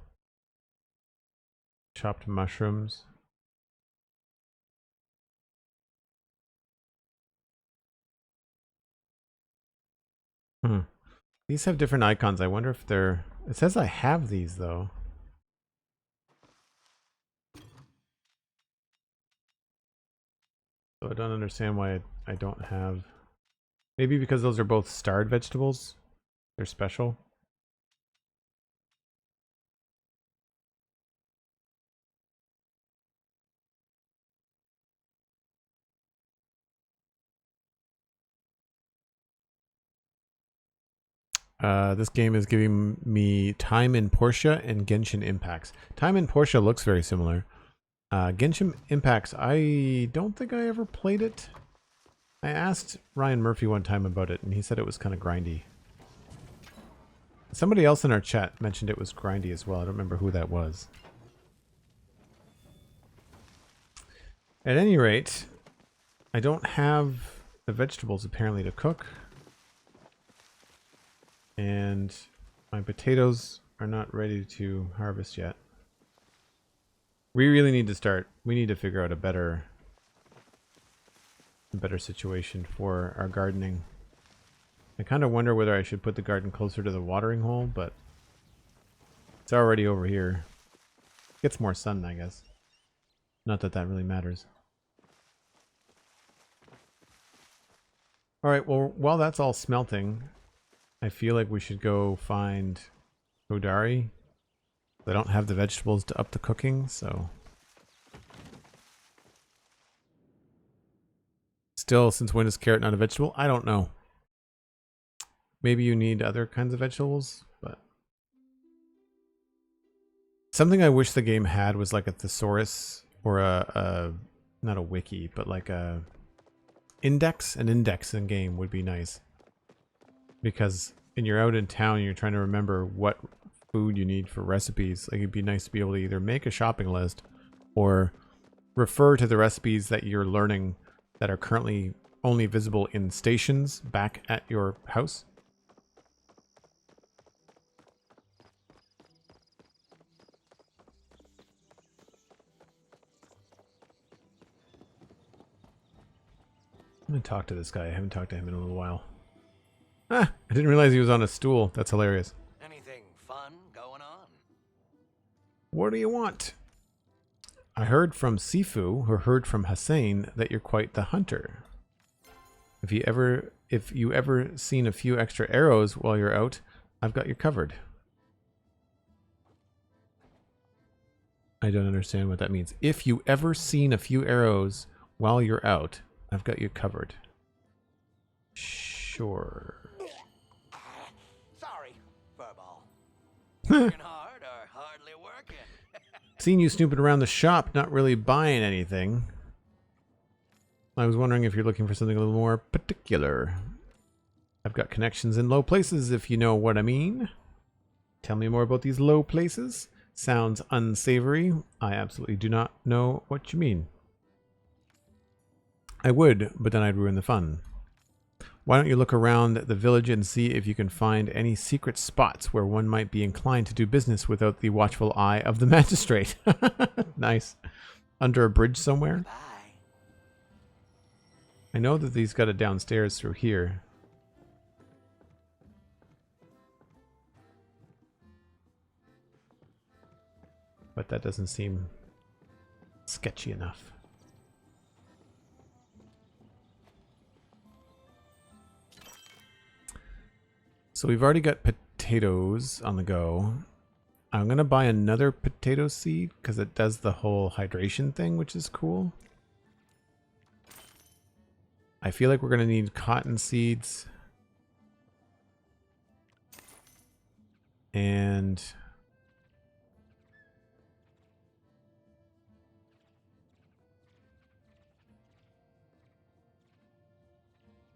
Chopped mushrooms. These have different icons. I wonder if they're... It says I have these, though. So I don't understand why I don't have... Maybe because those are both starred vegetables? They're special? This game is giving me Time in Portia and Genshin Impacts. Time in Portia looks very similar. Genshin Impacts, I don't think I ever played it. I asked Ryan Murphy one time about it, and he said it was kind of grindy. Somebody else in our chat mentioned it was grindy as well. I don't remember who that was. At any rate, I don't have the vegetables apparently to cook. And my potatoes are not ready to harvest yet. We really need to start. We need to figure out a better situation for our gardening. I kind of wonder whether I should put the garden closer to the watering hole, but it's already over here. Gets more sun, I guess. Not that that really matters. Alright, well, while that's all smelting, I feel like we should go find Voldare. I don't have the vegetables to up the cooking, so... Still, since when is carrot not a vegetable? I don't know. Maybe you need other kinds of vegetables, but... Something I wish the game had was like a thesaurus, or not a wiki, but like a... index? An index in game would be nice. Because when you're out in town and you're trying to remember what food you need for recipes, like it'd be nice to be able to either make a shopping list or refer to the recipes that you're learning that are currently only visible in stations back at your house. I'm gonna talk to this guy. I haven't talked to him in a little while. Ah, I didn't realize he was on a stool. That's hilarious. Anything fun going on? What do you want? I heard from Sifu, or heard from Hussein, that you're quite the hunter. If you ever seen a few extra arrows while you're out, I've got you covered. I don't understand what that means. If you ever seen a few arrows while you're out, I've got you covered. Sure. Sorry, furball. Working hard or hardly working? Seen you snooping around the shop, not really buying anything. I was wondering if you're looking for something a little more particular. I've got connections in low places, if you know what I mean. Tell me more about these low places. Sounds unsavory. I absolutely do not know what you mean. I would, but then I'd ruin the fun. Why don't you look around the village and see if you can find any secret spots where one might be inclined to do business without the watchful eye of the magistrate. Nice. Under a bridge somewhere? Bye. I know that he's got it downstairs through here. But that doesn't seem sketchy enough. So we've already got potatoes on the go. I'm going to buy another potato seed because it does the whole hydration thing, which is cool. I feel like we're going to need cotton seeds. And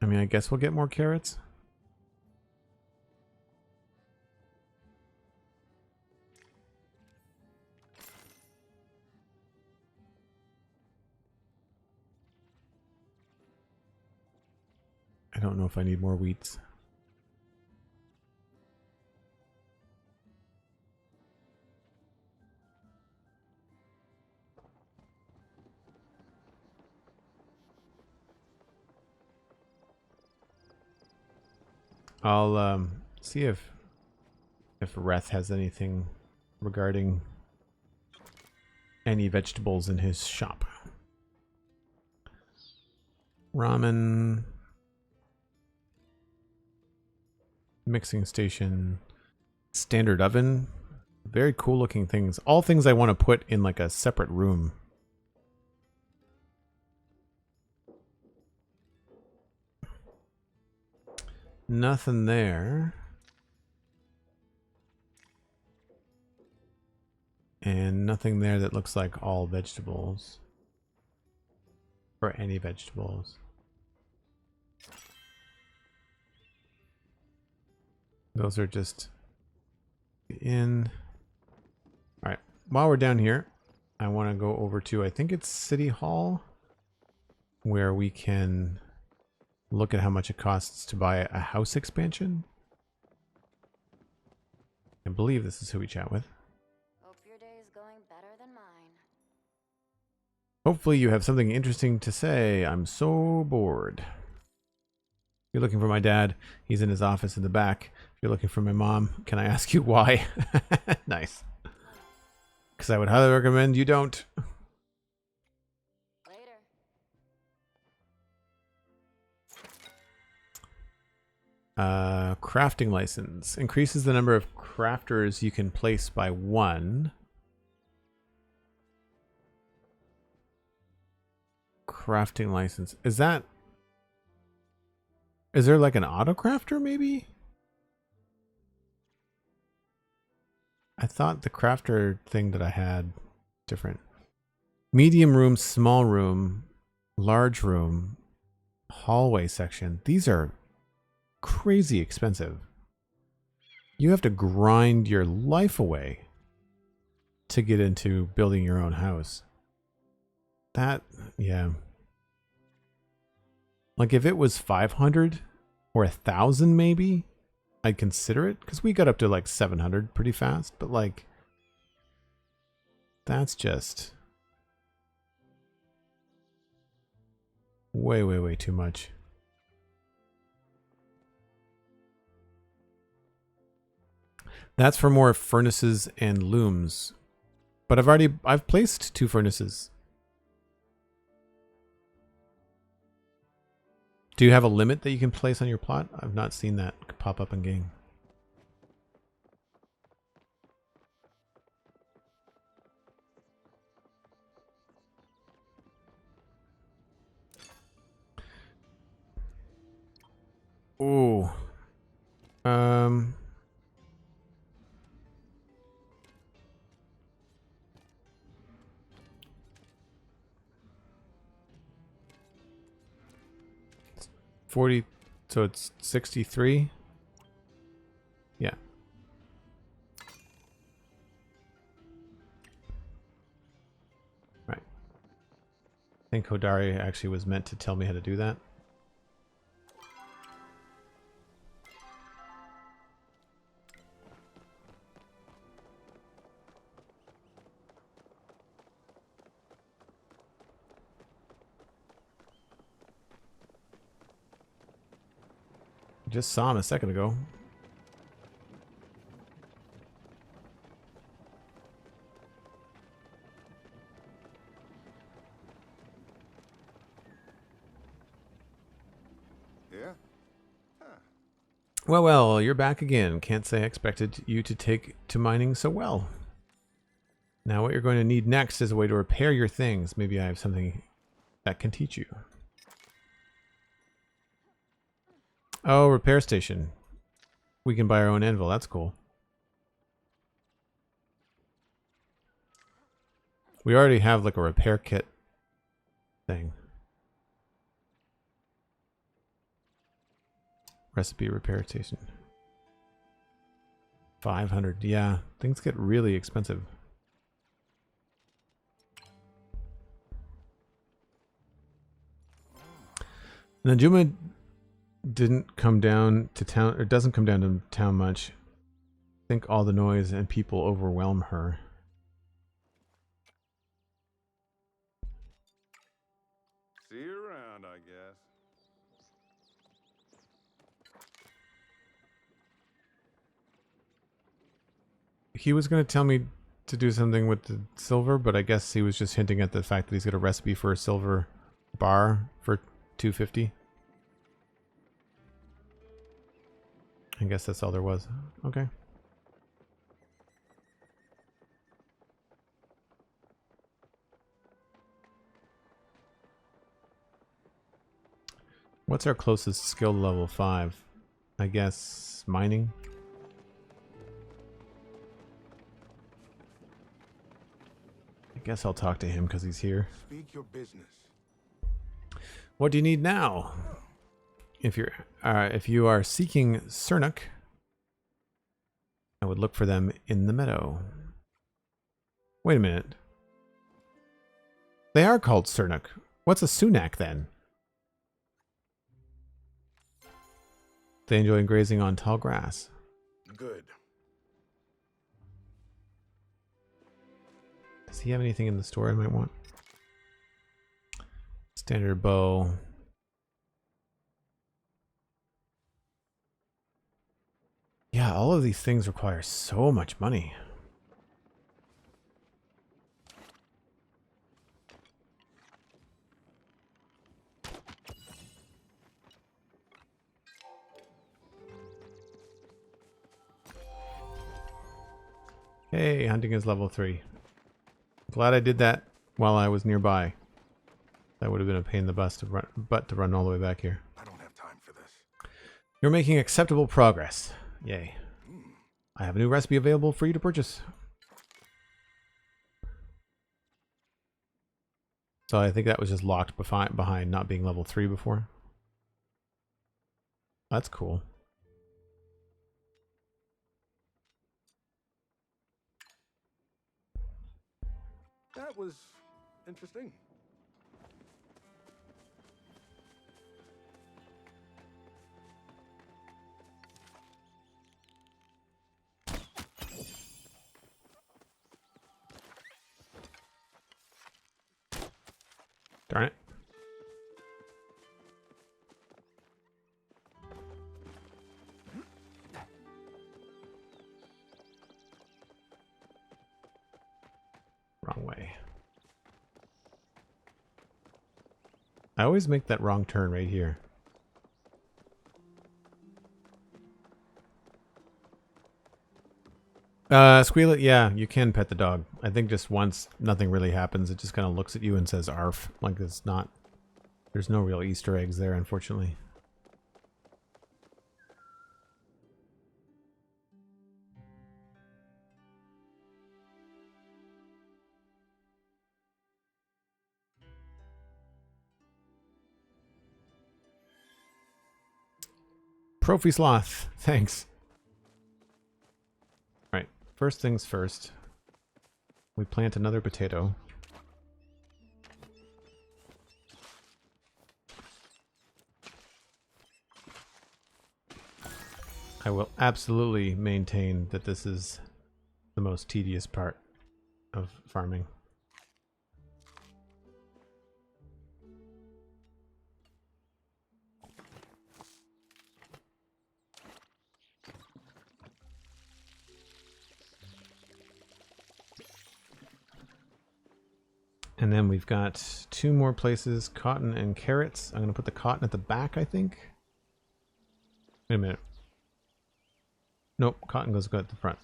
I mean, I guess we'll get more carrots. I don't know if I need more wheats. I'll see if Reth has anything regarding any vegetables in his shop. Ramen. Mixing station. Standard oven. Very cool looking things. All things I want to put in like a separate room. Nothing there. And nothing there that looks like all vegetables. Or any vegetables. Those are just in. Alright, while we're down here, I want to go over to, I think it's City Hall, where we can look at how much it costs to buy a house expansion. I believe this is who we chat with. Hope your day is going better than mine. Hopefully you have something interesting to say. I'm so bored. If you're looking for my dad, he's in his office in the back. If you're looking for my mom, can I ask you why? Nice. Because I would highly recommend you don't. Later. Crafting license. Increases the number of crafters you can place by 1. Crafting license. Is there like an auto crafter maybe? I thought the crafter thing that I had different. Medium room, small room, large room, hallway section. These are crazy expensive. You have to grind your life away to get into building your own house. That, yeah. Like if it was 500 or 1,000 maybe, I'd consider it, because we got up to like 700 pretty fast, but like that's just way, way, way too much. That's for more furnaces and looms. But I've placed 2 furnaces. Do you have a limit that you can place on your plot? I've not seen that pop up in game. Ooh. 40, so it's 63. Yeah. Right. I think Voldare actually was meant to tell me how to do that. Just saw him a second ago. Yeah? Huh. Well, you're back again. Can't say I expected you to take to mining so well. Now what you're going to need next is a way to repair your things. Maybe I have something that can teach you. Oh, repair station. We can buy our own anvil. That's cool. We already have like a repair kit thing. Recipe repair station. 500. Yeah, things get really expensive. Najuma didn't come down to town, or doesn't come down to town much. I think all the noise and people overwhelm her. See you around, I guess. He was going to tell me to do something with the silver, but I guess he was just hinting at the fact that he's got a recipe for a silver bar for 250. I guess that's all there was. Okay. What's our closest skill level 5? I guess mining. I guess I'll talk to him because he's here. Speak your business. What do you need now? If you are seeking Sernuk, I would look for them in the meadow. Wait a minute. They are called Sernuk. What's a sunak then? They enjoy grazing on tall grass. Good. Does he have anything in the store I might want? Standard bow. Yeah, all of these things require so much money. Hey, hunting is level 3. Glad I did that while I was nearby. That would have been a pain in the butt to run all the way back here. I don't have time for this. You're making acceptable progress. Yay. I have a new recipe available for you to purchase. So I think that was just locked behind not being level 3 before. That's cool. That was interesting. Darn it. Wrong way. I always make that wrong turn right here. Squeal it, yeah, you can pet the dog. I think just once, nothing really happens. It just kind of looks at you and says "arf." Like it's not... There's no real Easter eggs there, unfortunately. Profi Sloth, thanks. Alright, first things first. We plant another potato. I will absolutely maintain that this is the most tedious part of farming. And then we've got 2 more places, cotton and carrots. I'm going to put the cotton at the back, I think. Wait a minute. Nope, cotton goes at the front.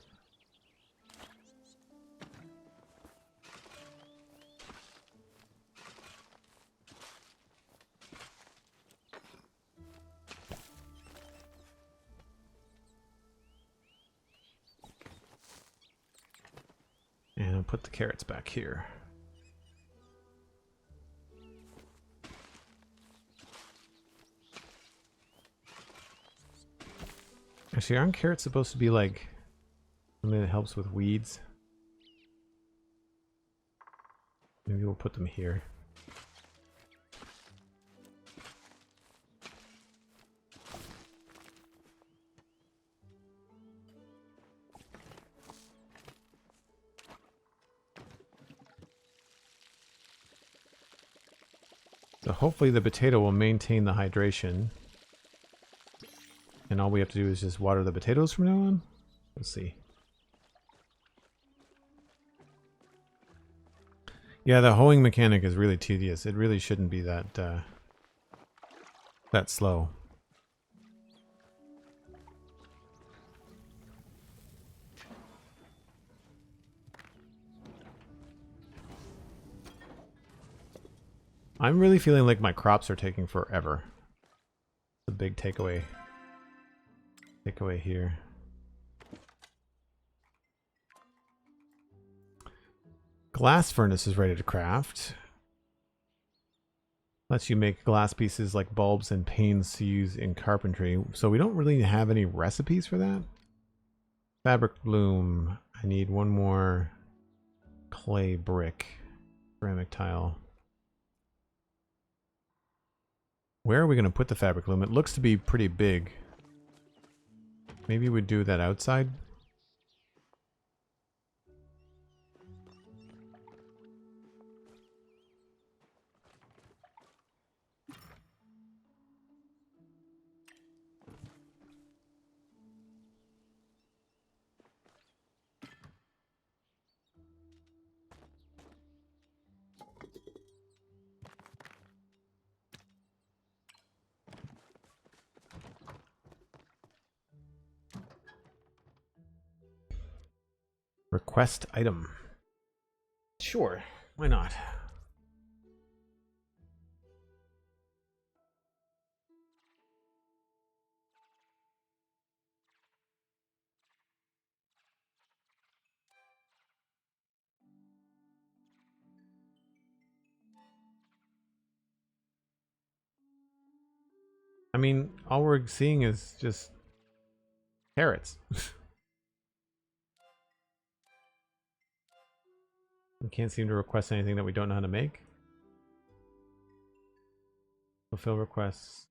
And I'll put the carrots back here. Actually, aren't carrots supposed to be like something that helps with weeds? Maybe we'll put them here. So hopefully the potato will maintain the hydration. And all we have to do is just water the potatoes from now on? We'll see. Yeah, the hoeing mechanic is really tedious. It really shouldn't be that that slow. I'm really feeling like my crops are taking forever. The big takeaway. Takeaway here. Glass furnace is ready to craft. Lets you make glass pieces like bulbs and panes to use in carpentry. So we don't really have any recipes for that. Fabric bloom. I need 1 more clay brick. Ceramic tile. Where are we going to put the fabric loom? It looks to be pretty big. Maybe we'd do that outside. Request item. Sure, why not? I mean, all we're seeing is just carrots. We can't seem to request anything that we don't know how to make. Fulfill requests.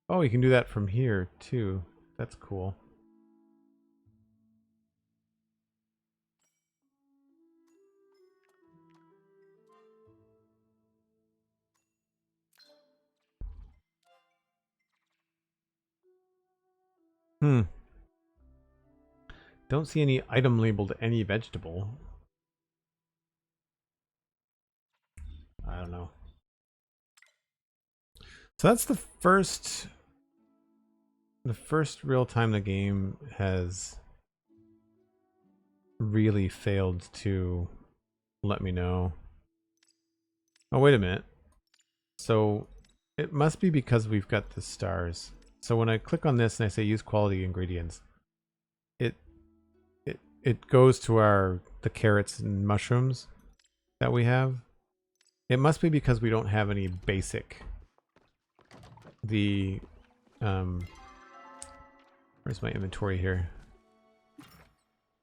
Oh, you can do that from here too. That's cool. Don't see any item labeled any vegetable. don't know. So that's the first real time the game has really failed to let me know. Oh, wait a minute. So it must be because we've got the stars. So when I click on this and I say use quality ingredients, it goes to the carrots and mushrooms that we have. It must be because we don't have any basic. Where's my inventory here?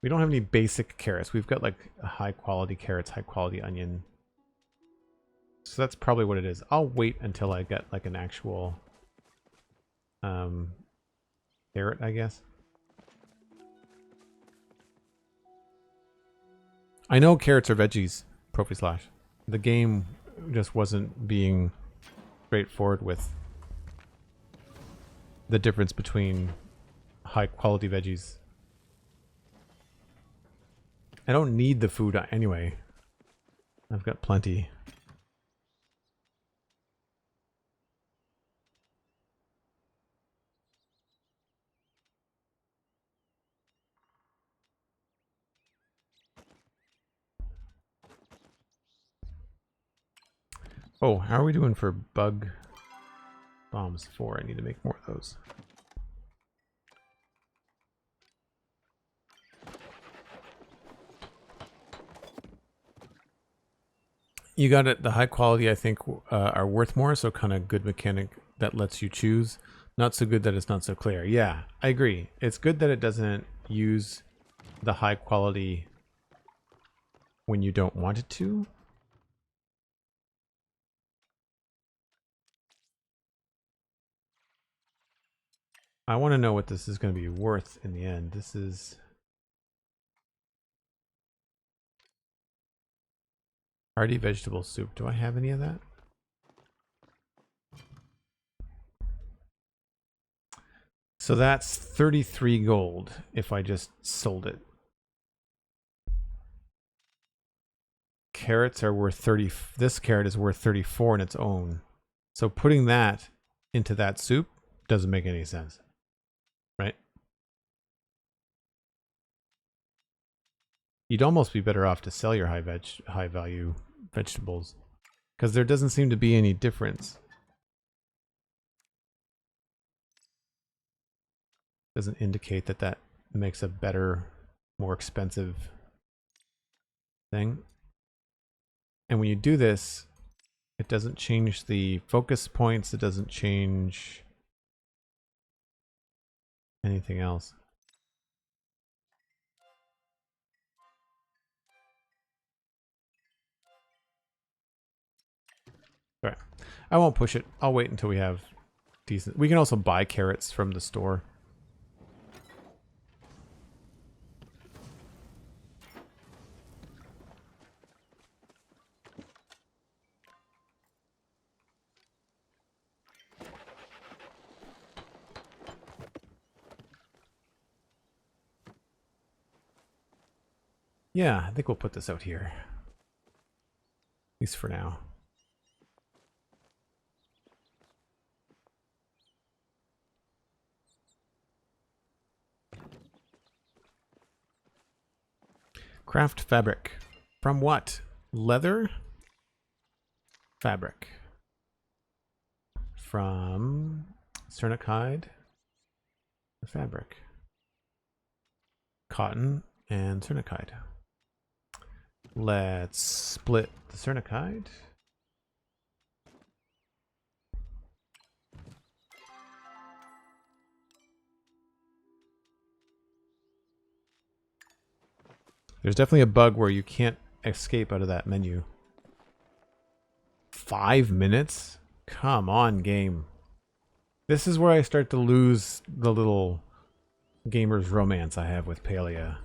We don't have any basic carrots. We've got like high quality carrots, high quality onion. So that's probably what it is. I'll wait until I get like an actual carrot, I guess. I know carrots are veggies, Profi/. The game just wasn't being straightforward with the difference between high quality veggies. I don't need the food anyway. I've got plenty. Oh, how are we doing for bug bombs? 4. I need to make more of those. You got it. The high quality, I think, are worth more. So kind of good mechanic that lets you choose. Not so good that it's not so clear. Yeah, I agree. It's good that it doesn't use the high quality when you don't want it to. I want to know what this is going to be worth in the end. This is hearty vegetable soup. Do I have any of that? So that's 33 gold if I just sold it. Carrots are worth 30. This carrot is worth 34 on its own. So putting that into that soup doesn't make any sense. Right? You'd almost be better off to sell your high value vegetables because there doesn't seem to be any difference. Doesn't indicate that that makes a better, more expensive thing. And when you do this, it doesn't change the focus points. It doesn't change anything else. All right. I won't push it. I'll wait until we have decent. We can also buy carrots from the store. Yeah, I think we'll put this out here. At least for now. Craft fabric. From what? Leather? Fabric. From Cernic hide. The fabric. Cotton and Cernic hide. Let's split the Cernic hide. There's definitely a bug where you can't escape out of that menu. 5 minutes? Come on, game. This is where I start to lose the little gamer's romance I have with Palia.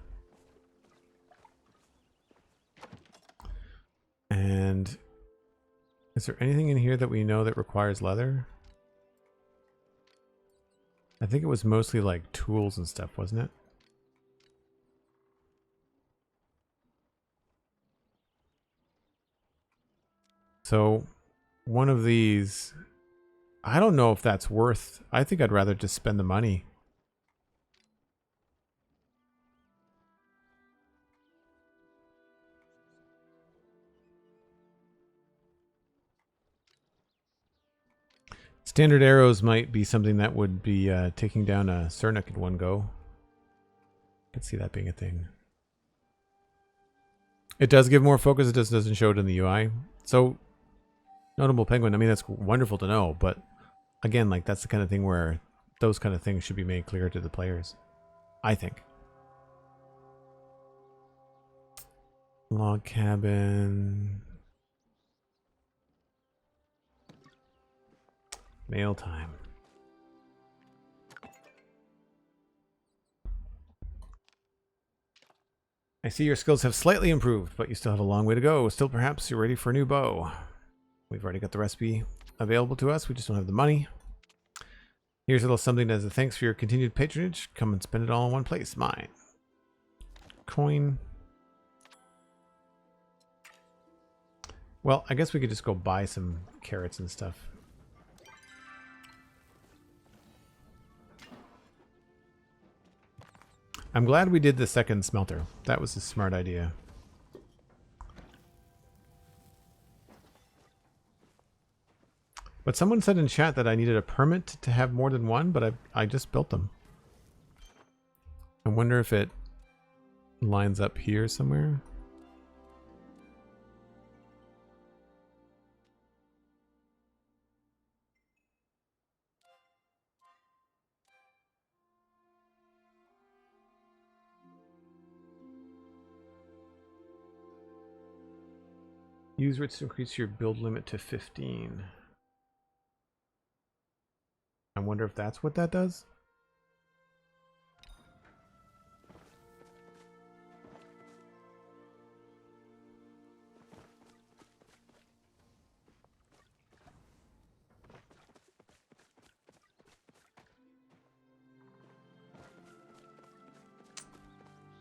And is there anything in here that we know that requires leather? I think it was mostly like tools and stuff, wasn't it? So one of these, I don't know if that's worth. I think I'd rather just spend the money. Standard arrows might be something that would be taking down a Cernic in one go. I could see that being a thing. It does give more focus. It just doesn't show it in the UI. So, notable penguin. I mean, that's wonderful to know. But again, like that's the kind of thing where those kind of things should be made clear to the players, I think. Log cabin. Mail time. I see your skills have slightly improved, but you still have a long way to go. Still, perhaps you're ready for a new bow. We've already got the recipe available to us. We just don't have the money. Here's a little something as a thanks for your continued patronage. Come and spend it all in one place. Mine. Coin. Well, I guess we could just go buy some carrots and stuff. I'm glad we did the second smelter. That was a smart idea. But someone said in chat that I needed a permit to have more than one, but I just built them. I wonder if it lines up here somewhere. Use which to increase your build limit to 15. I wonder if that's what that does.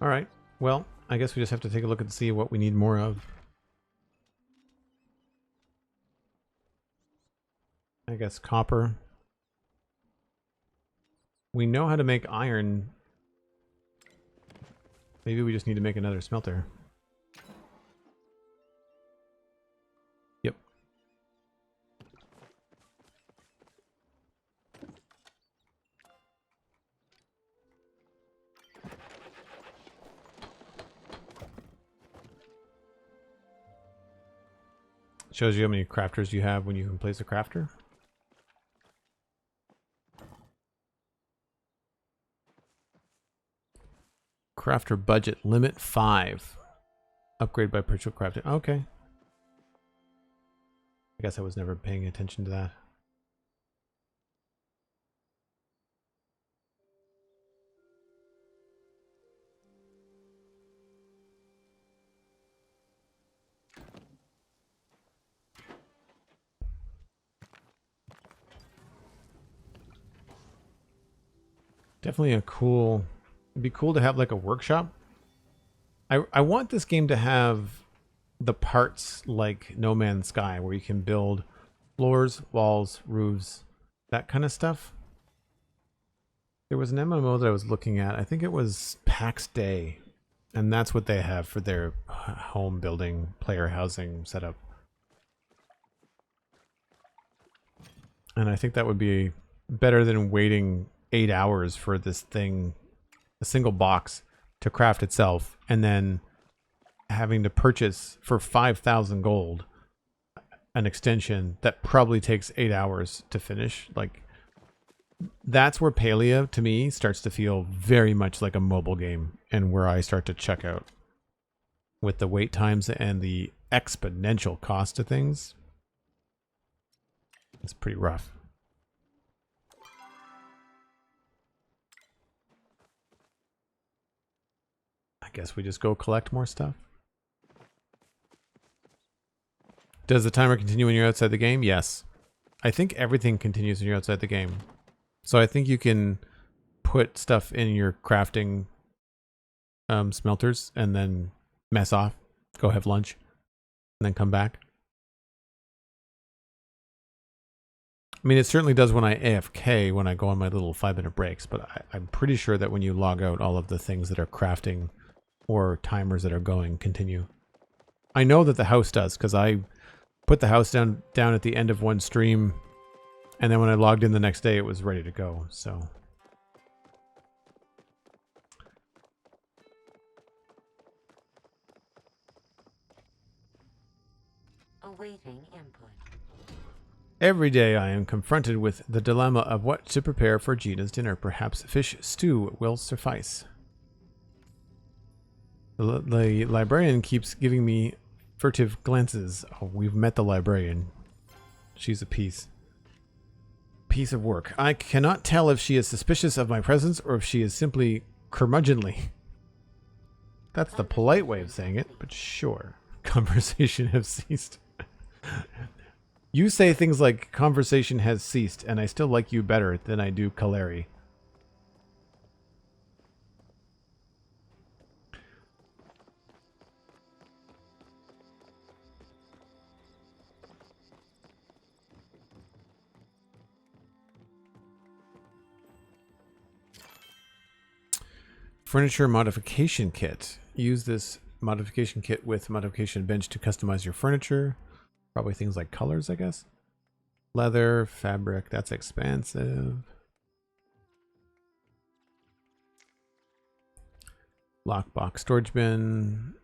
All right. Well, I guess we just have to take a look and see what we need more of. I guess copper. We know how to make iron. Maybe we just need to make another smelter. Yep. Shows you how many crafters you have when you can place a crafter. Crafter budget limit 5. Upgrade by purchase crafting. Okay. I guess I was never paying attention to that. Definitely a cool... It'd be cool to have like a workshop. I want this game to have the parts like No Man's Sky, where you can build floors, walls, roofs, that kind of stuff. There was an MMO that I was looking at. I think it was PAX Day, and that's what they have for their home building, player housing setup. And I think that would be better than waiting 8 hours for this thing, a single box, to craft itself, and then having to purchase for 5,000 gold an extension that probably takes 8 hours to finish. Like, that's where Palia to me starts to feel very much like a mobile game, and where I start to check out with the wait times and the exponential cost of things. It's pretty rough. I guess we just go collect more stuff. Does the timer continue when you're outside the game? Yes. I think everything continues when you're outside the game. So I think you can put stuff in your crafting smelters and then mess off, go have lunch, and then come back. I mean, it certainly does when I AFK, when I go on my little 5-minute breaks, but I'm pretty sure that when you log out, all of the things that are crafting or timers that are going continue. I know that the house does, because I put the house down at the end of one stream, and then when I logged in the next day, it was ready to go, so... Awaiting input. Every day I am confronted with the dilemma of what to prepare for Gina's dinner. Perhaps fish stew will suffice. The librarian keeps giving me furtive glances. Oh, we've met the librarian. She's a piece of work. I cannot tell if she is suspicious of my presence or if she is simply curmudgeonly. That's the polite way of saying it, but sure. Conversation has ceased. You say things like conversation has ceased, and I still like you better than I do Kaleri. Furniture modification kit. Use this modification kit with modification bench to customize your furniture. Probably things like colors, I guess. Leather, fabric, that's expansive. Lockbox storage bin.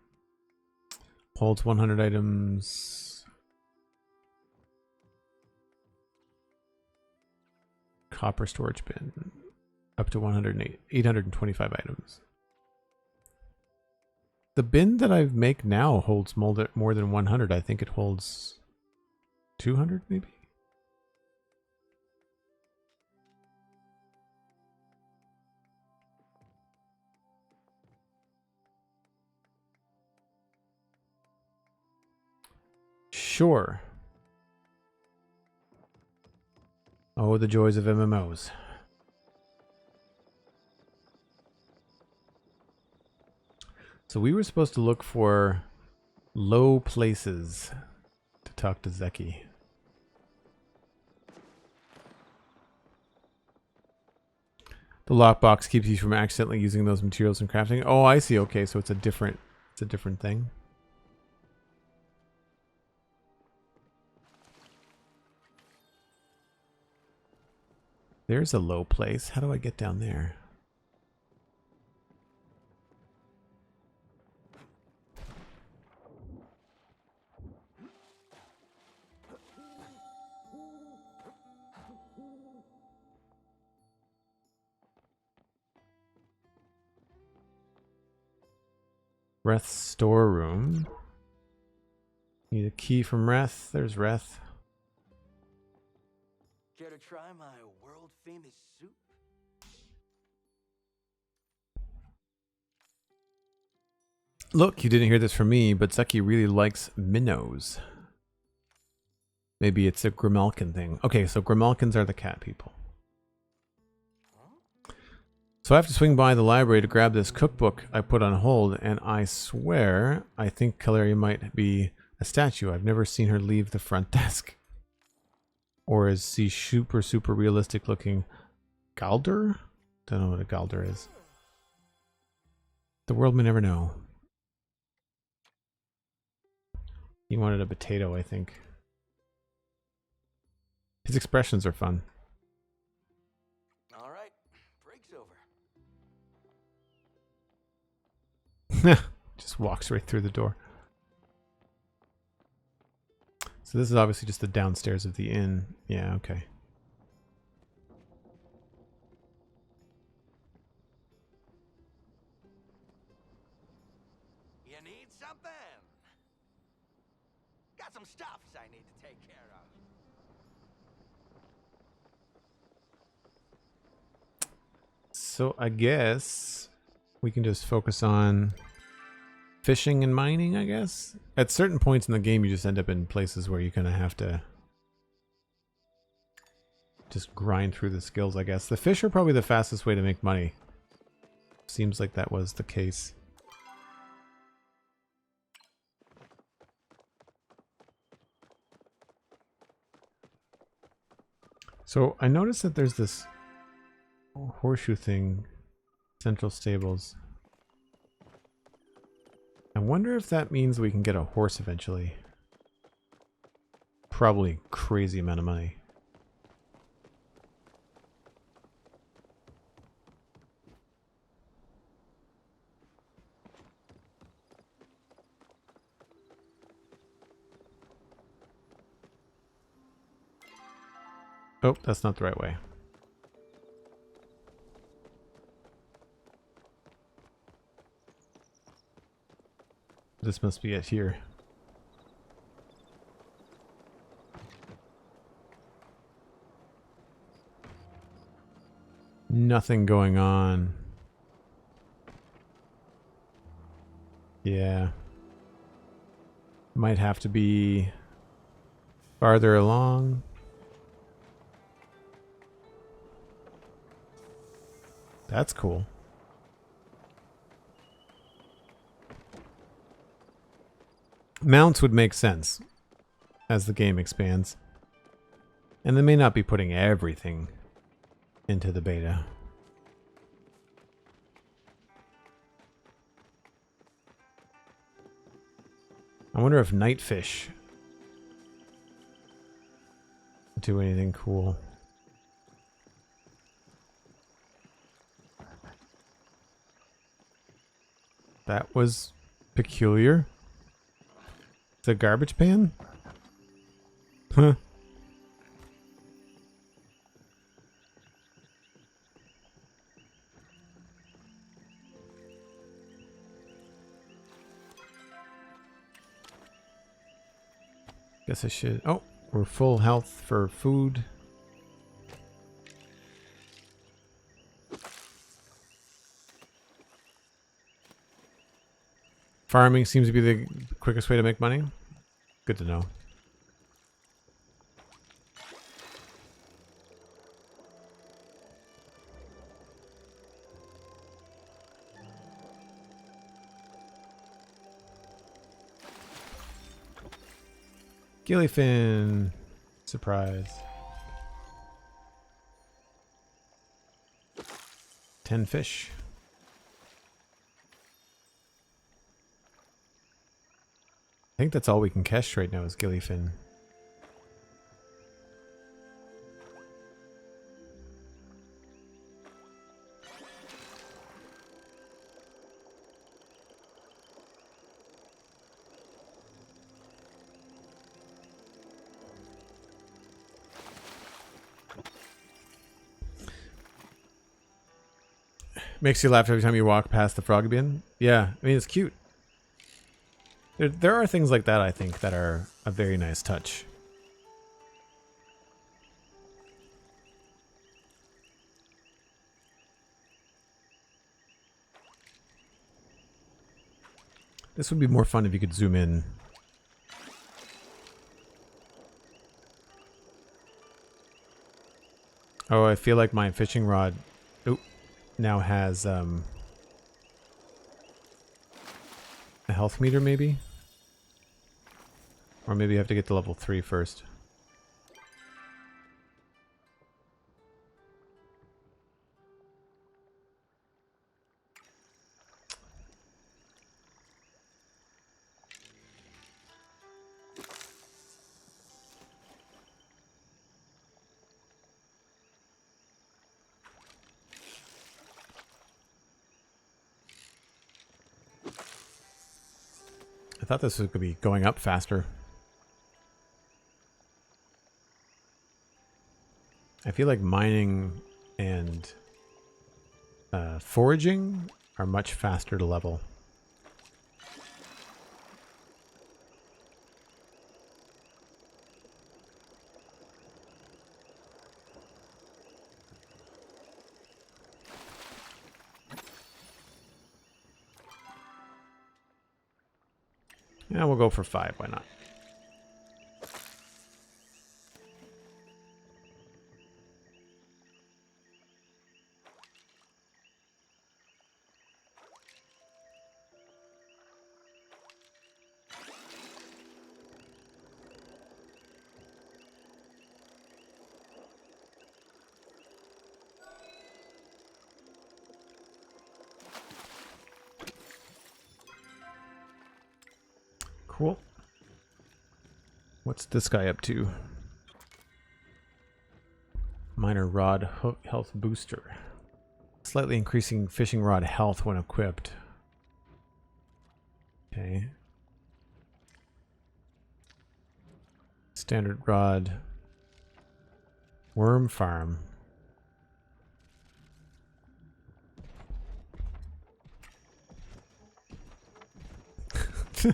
Holds 100 items. Copper storage bin. Up to 825 items. The bin that I make now holds more than 100. I think it holds 200 maybe? Sure. Oh, the joys of MMOs. So we were supposed to look for low places to talk to Zeki. The lockbox keeps you from accidentally using those materials in crafting. Oh, I see. Okay, so it's a different thing. There's a low place. How do I get down there? Reth's storeroom. Need a key from Reth. There's Reth. Care to try my world famous soup? Look, you didn't hear this from me, but Zeki really likes minnows. Maybe it's a Grimalkin thing. Okay, so Grimalkins are the cat people. So I have to swing by the library to grab this cookbook I put on hold, and I swear I think Kaleri might be a statue. I've never seen her leave the front desk. Or is she super realistic looking? Galder? Don't know what a Galder is. The world may never know. He wanted a potato, I think. His expressions are fun. All right, break's over. Just walks right through the door. So this is obviously just the downstairs of the inn. Yeah, okay. You need something? Got some stuffs I need to take care of. So I guess we can just focus on fishing and mining, I guess. At certain points in the game, you just end up in places where you're going to have to just grind through the skills, I guess. The fish are probably the fastest way to make money. Seems like that was the case. So I noticed that there's this horseshoe thing, central stables. I wonder if that means we can get a horse eventually. Probably crazy amount of money. Oh, that's not the right way. This must be it here. Nothing going on. Yeah. Might have to be farther along. That's cool. Mounts would make sense as the game expands. And they may not be putting everything into the beta. I wonder if Nightfish do anything cool. That was peculiar. It's a garbage pan? Huh. Guess I should... Oh, we're full health for food. Farming seems to be the quickest way to make money. Good to know. Gillyfin. Surprise. 10 fish. I think that's all we can catch right now is gillyfin. Makes you laugh every time you walk past the frog bin. Yeah, I mean, it's cute. There are things like that, I think, that are a very nice touch. This would be more fun if you could zoom in. Oh, I feel like my fishing rod now has a health meter, maybe? Or maybe I have to get to level 3 first. I thought this was going to be going up faster. I feel like mining and foraging are much faster to level. Yeah, we'll go for 5. Why not? Cool. What's this guy up to? Minor rod hook health booster. Slightly increasing fishing rod health when equipped. Okay. Standard rod. Worm farm.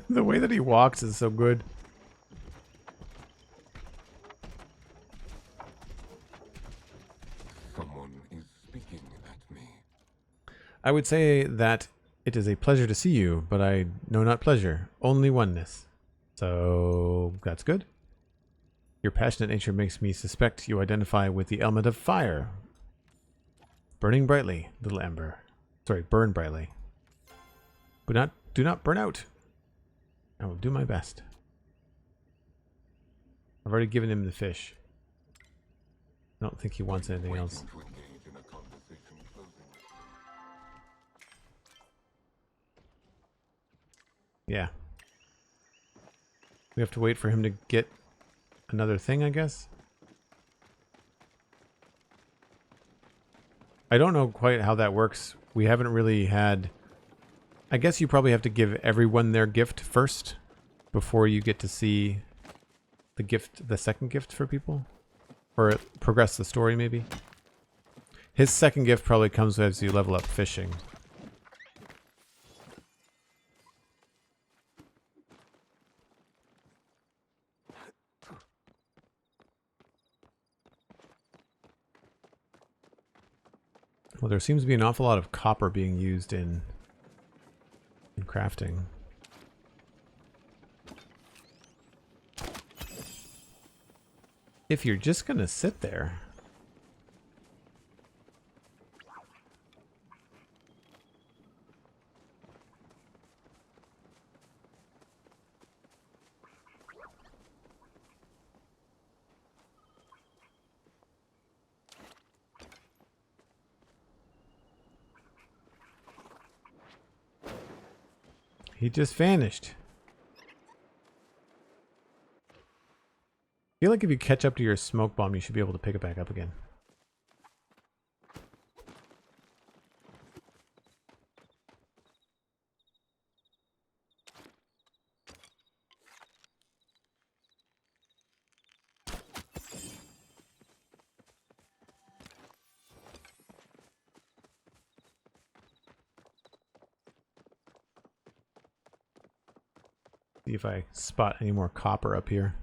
The way that he walks is so good. Someone is speaking at me. I would say that it is a pleasure to see you, but I know not pleasure, only oneness. So that's good. Your passionate nature makes me suspect you identify with the element of fire. Burning brightly, little ember. Sorry, burn brightly. But do not burn out. I will do my best. I've already given him the fish. I don't think he wants anything else. To engage in a conversation closing. Yeah. We have to wait for him to get another thing, I guess. I don't know quite how that works. We haven't really had... I guess you probably have to give everyone their gift first before you get to see the gift, the second gift for people. Or progress the story, maybe. His second gift probably comes as you level up fishing. Well, there seems to be an awful lot of copper being used in crafting. If you're just gonna sit there. He just vanished. I feel like if you catch up to your smoke bomb, you should be able to pick it back up again. See if I spot any more copper up here.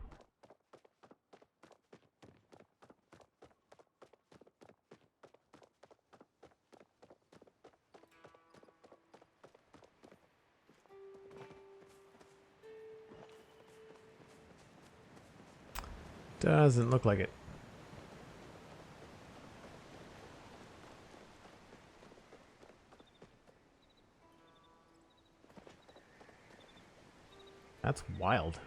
Doesn't look like it. That's wild.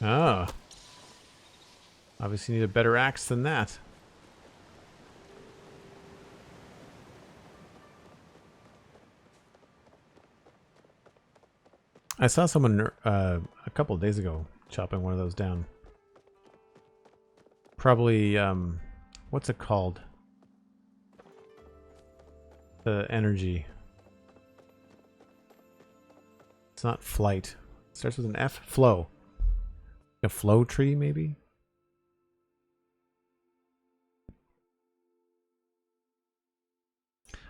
Oh. Obviously need a better axe than that. I saw someone a couple of days ago chopping one of those down. Probably, what's it called? The energy. It's not flight. It starts with an F. Flow. A flow tree, maybe?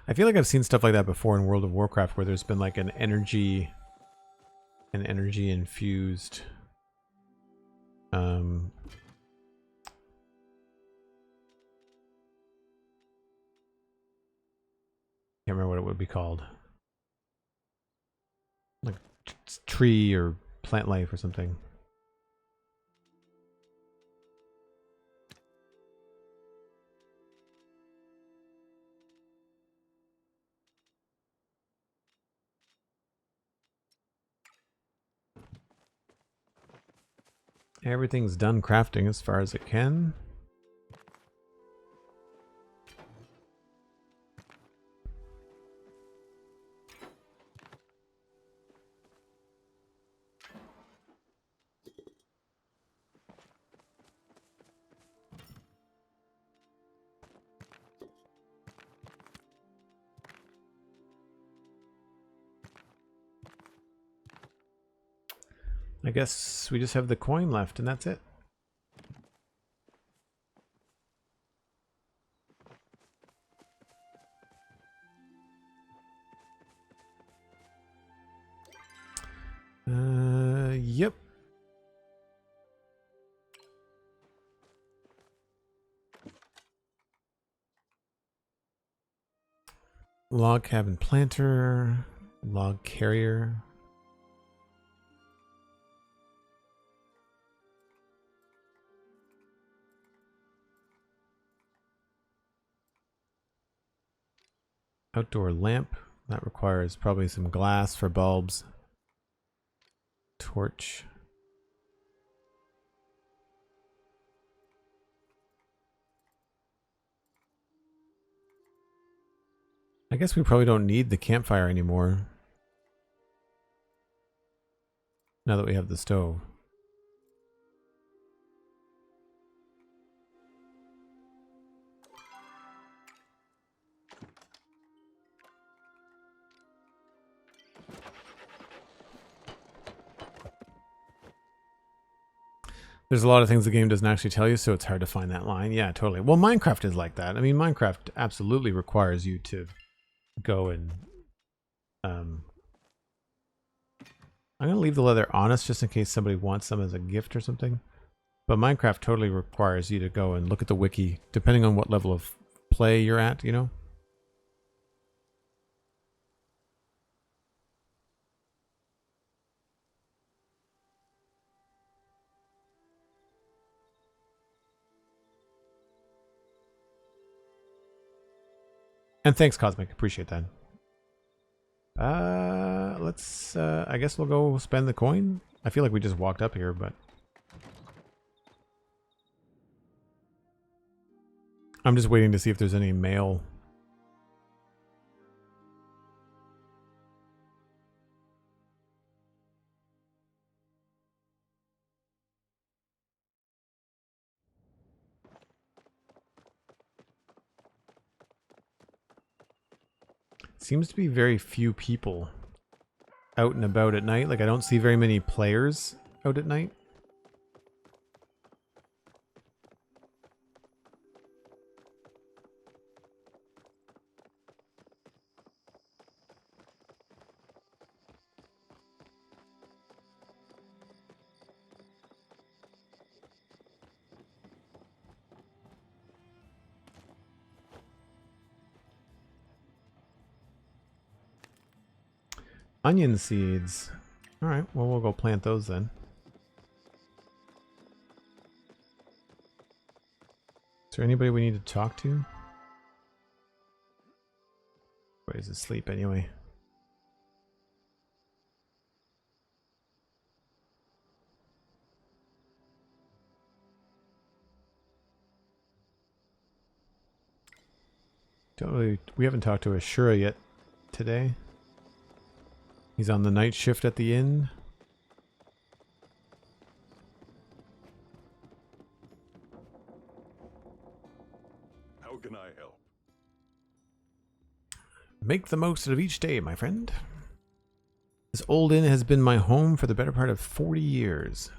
I feel like I've seen stuff like that before in World of Warcraft where there's been like an energy infused can't remember what it would be called. Like tree or plant life or something. Everything's done crafting as far as it can. I guess we just have the coin left and that's it. Yep. Log cabin planter, log carrier. Outdoor lamp. That requires probably some glass for bulbs. Torch. I guess we probably don't need the campfire anymore. Now that we have the stove. There's a lot of things the game doesn't actually tell you, so it's hard to find that line. Yeah, totally. Well, Minecraft is like that. I mean, Minecraft absolutely requires you to go and... I'm going to leave the leather on us just in case somebody wants some as a gift or something. But Minecraft totally requires you to go and look at the wiki, depending on what level of play you're at, you know? And thanks, Cosmic. Appreciate that. I guess we'll go spend the coin. I feel like we just walked up here, but... I'm just waiting to see if there's any mail. Seems to be very few people out and about at night. Like, I don't see very many players out at night. Onion seeds. Alright, well, we'll go plant those then. Is there anybody we need to talk to? Everybody's asleep anyway. We haven't talked to Ashura yet today. He's on the night shift at the inn. How can I help? Make the most of each day, my friend. This old inn has been my home for the better part of 40 years.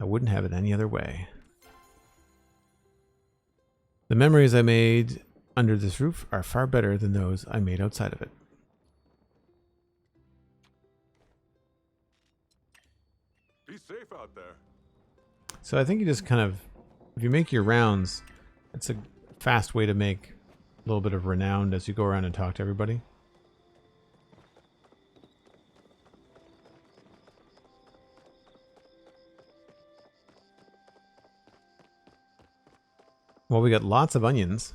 I wouldn't have it any other way. The memories I made under this roof are far better than those I made outside of it. Be safe out there. So I think you just kind of, if you make your rounds, it's a fast way to make a little bit of renown as you go around and talk to everybody. Well, we got lots of onions.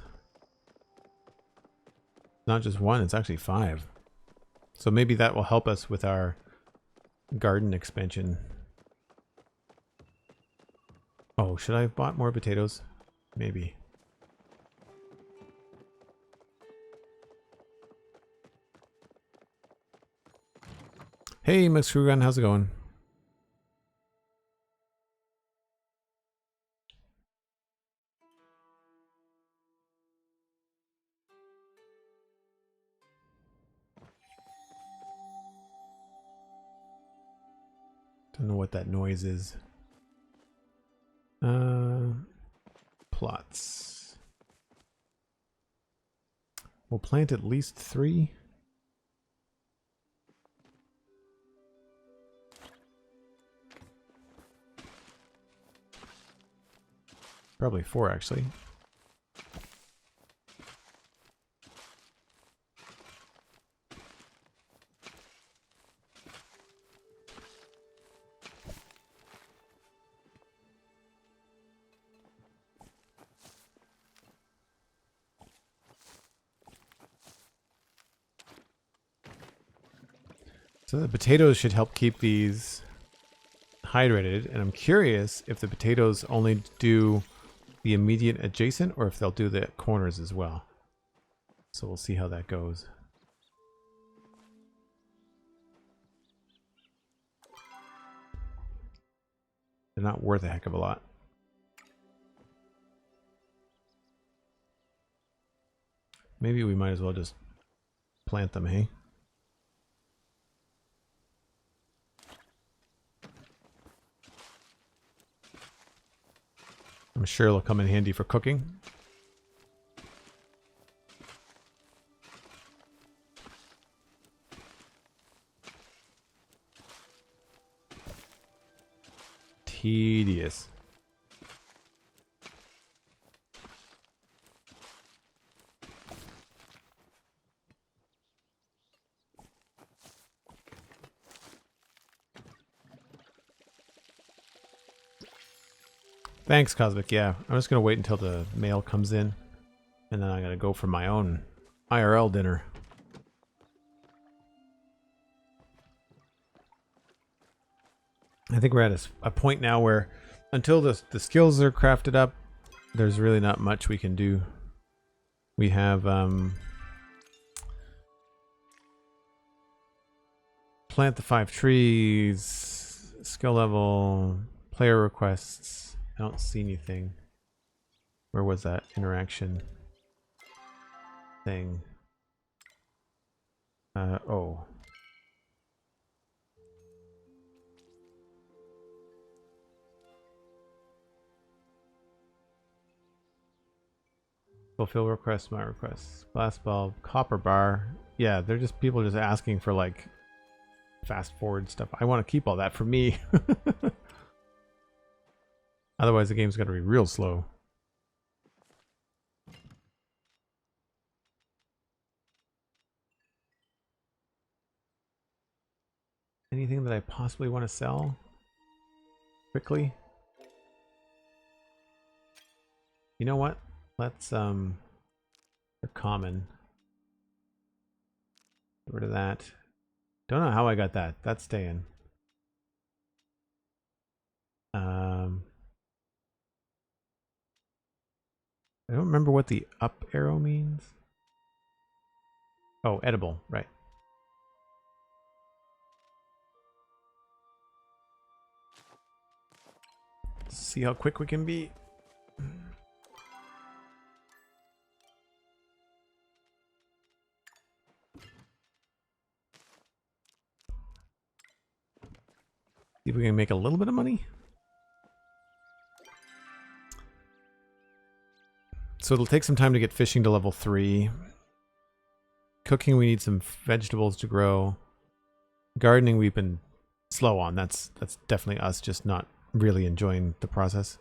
Not just one, it's actually 5. So maybe that will help us with our garden expansion. Oh, should I have bought more potatoes? Maybe. Hey, McScrewgunn, how's it going? don't know what that noise is. Plots. We'll plant at least 3. Probably 4 actually. So the potatoes should help keep these hydrated, and I'm curious if the potatoes only do the immediate adjacent or if they'll do the corners as well. So we'll see how that goes. They're not worth a heck of a lot. Maybe we might as well just plant them, hey? I'm sure it'll come in handy for cooking. Tedious. Thanks, Cosmic. Yeah, I'm just going to wait until the mail comes in, and then I'm going to go for my own IRL dinner. I think we're at a point now where until the skills are crafted up, there's really not much we can do. We have plant the 5 trees, skill level, player requests. I don't see anything. Where was that interaction thing? Oh. Fulfill requests, my requests. Glass bulb, copper bar. Yeah, they're just people just asking for like fast forward stuff. I want to keep all that for me. Otherwise the game's going to be real slow. Anything that I possibly want to sell quickly? You know what? Let's they're common. Get rid of that. Don't know how I got that. That's staying. I don't remember what the up arrow means. Oh, edible, right. Let's see how quick we can be. See if we can make a little bit of money. So it'll take some time to get fishing to level 3. Cooking, we need some vegetables to grow. Gardening, we've been slow on. That's definitely us just not really enjoying the process.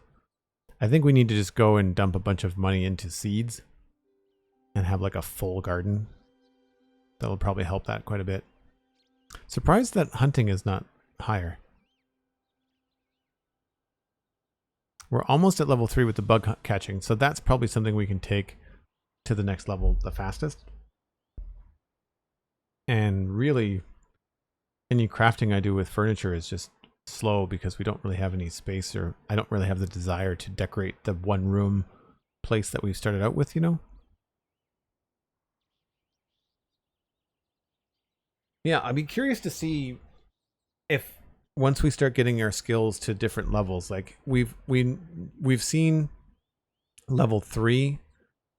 I think we need to just go and dump a bunch of money into seeds and have like a full garden. That'll probably help that quite a bit. Surprised that hunting is not higher. We're almost at level 3 with the bug catching, so that's probably something we can take to the next level the fastest. And really, any crafting I do with furniture is just slow because we don't really have any space, or I don't really have the desire to decorate the one room place that we started out with, you know? Yeah, I'd be curious to see if once we start getting our skills to different levels, like we've seen level 3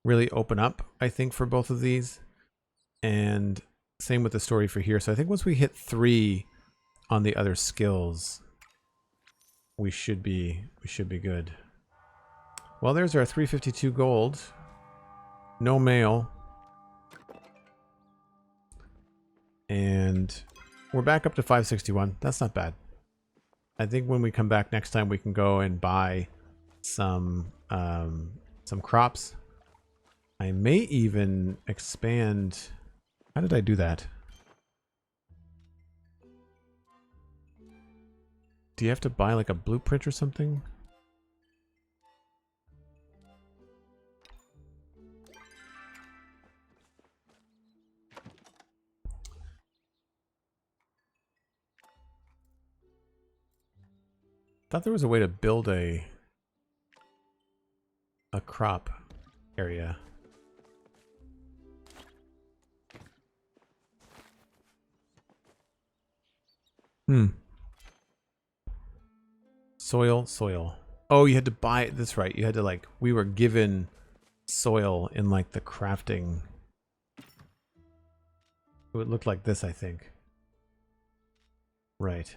really open up, I think, for both of these, and same with the story for here. So I think once we hit 3 on the other skills, we should be good. Well, there's our 352 gold. No mail. And we're back up to 561. That's not bad. I think when we come back next time, we can go and buy some crops. I may even expand. How did I do that? Do you have to buy like a blueprint or something? Thought there was a way to build a crop area. Soil. Oh, you had to buy it. That's right. You had to like, we were given soil in like the crafting. It would look like this, I think. Right.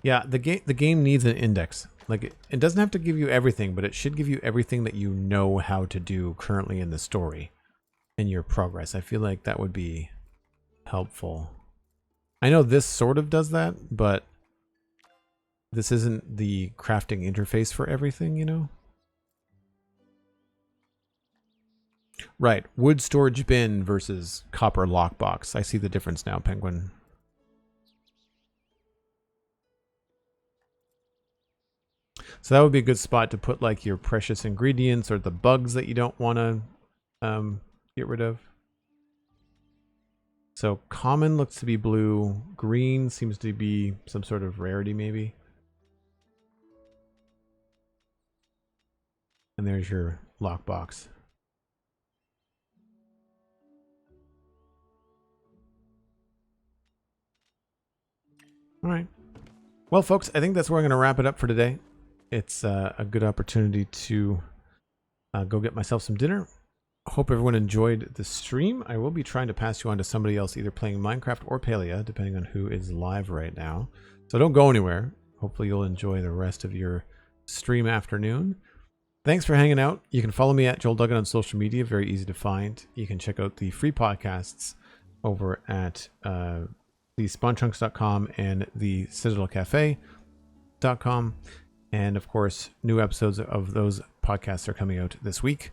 Yeah, the game needs an index. Like it doesn't have to give you everything, but it should give you everything that you know how to do currently in the story, in your progress. I feel like that would be helpful. I know this sort of does that, but this isn't the crafting interface for everything, you know? Right, wood storage bin versus copper lockbox. I see the difference now, Penguin. So that would be a good spot to put like your precious ingredients or the bugs that you don't want to get rid of. So common looks to be blue. Green seems to be some sort of rarity maybe. And there's your lockbox. All right. Well, folks, I think that's where I'm going to wrap it up for today. It's a good opportunity to go get myself some dinner. Hope everyone enjoyed the stream. I will be trying to pass you on to somebody else, either playing Minecraft or Palia, depending on who is live right now. So don't go anywhere. Hopefully you'll enjoy the rest of your stream afternoon. Thanks for hanging out. You can follow me at JoelDuggan on social media. Very easy to find. You can check out the free podcasts over at thespawnchunks.com and the citadelcafe.com. And of course, new episodes of those podcasts are coming out this week.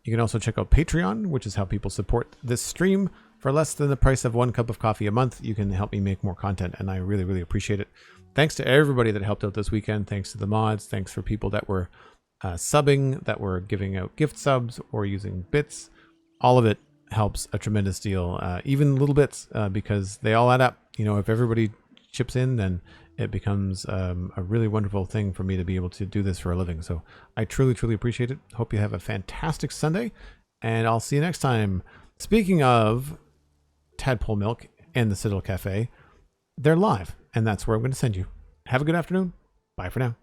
You can also check out Patreon, which is how people support this stream. For less than the price of 1 cup of coffee a month, you can help me make more content, and I really, really appreciate it. Thanks to everybody that helped out this weekend. Thanks to the mods. Thanks for people that were subbing, that were giving out gift subs or using bits. All of it helps a tremendous deal, even little bits, because they all add up. You know, if everybody chips in, then it becomes a really wonderful thing for me to be able to do this for a living. So I truly, truly appreciate it. Hope you have a fantastic Sunday, and I'll see you next time. Speaking of Tadpole Milk and the Citadel Cafe, they're live, and that's where I'm going to send you. Have a good afternoon. Bye for now.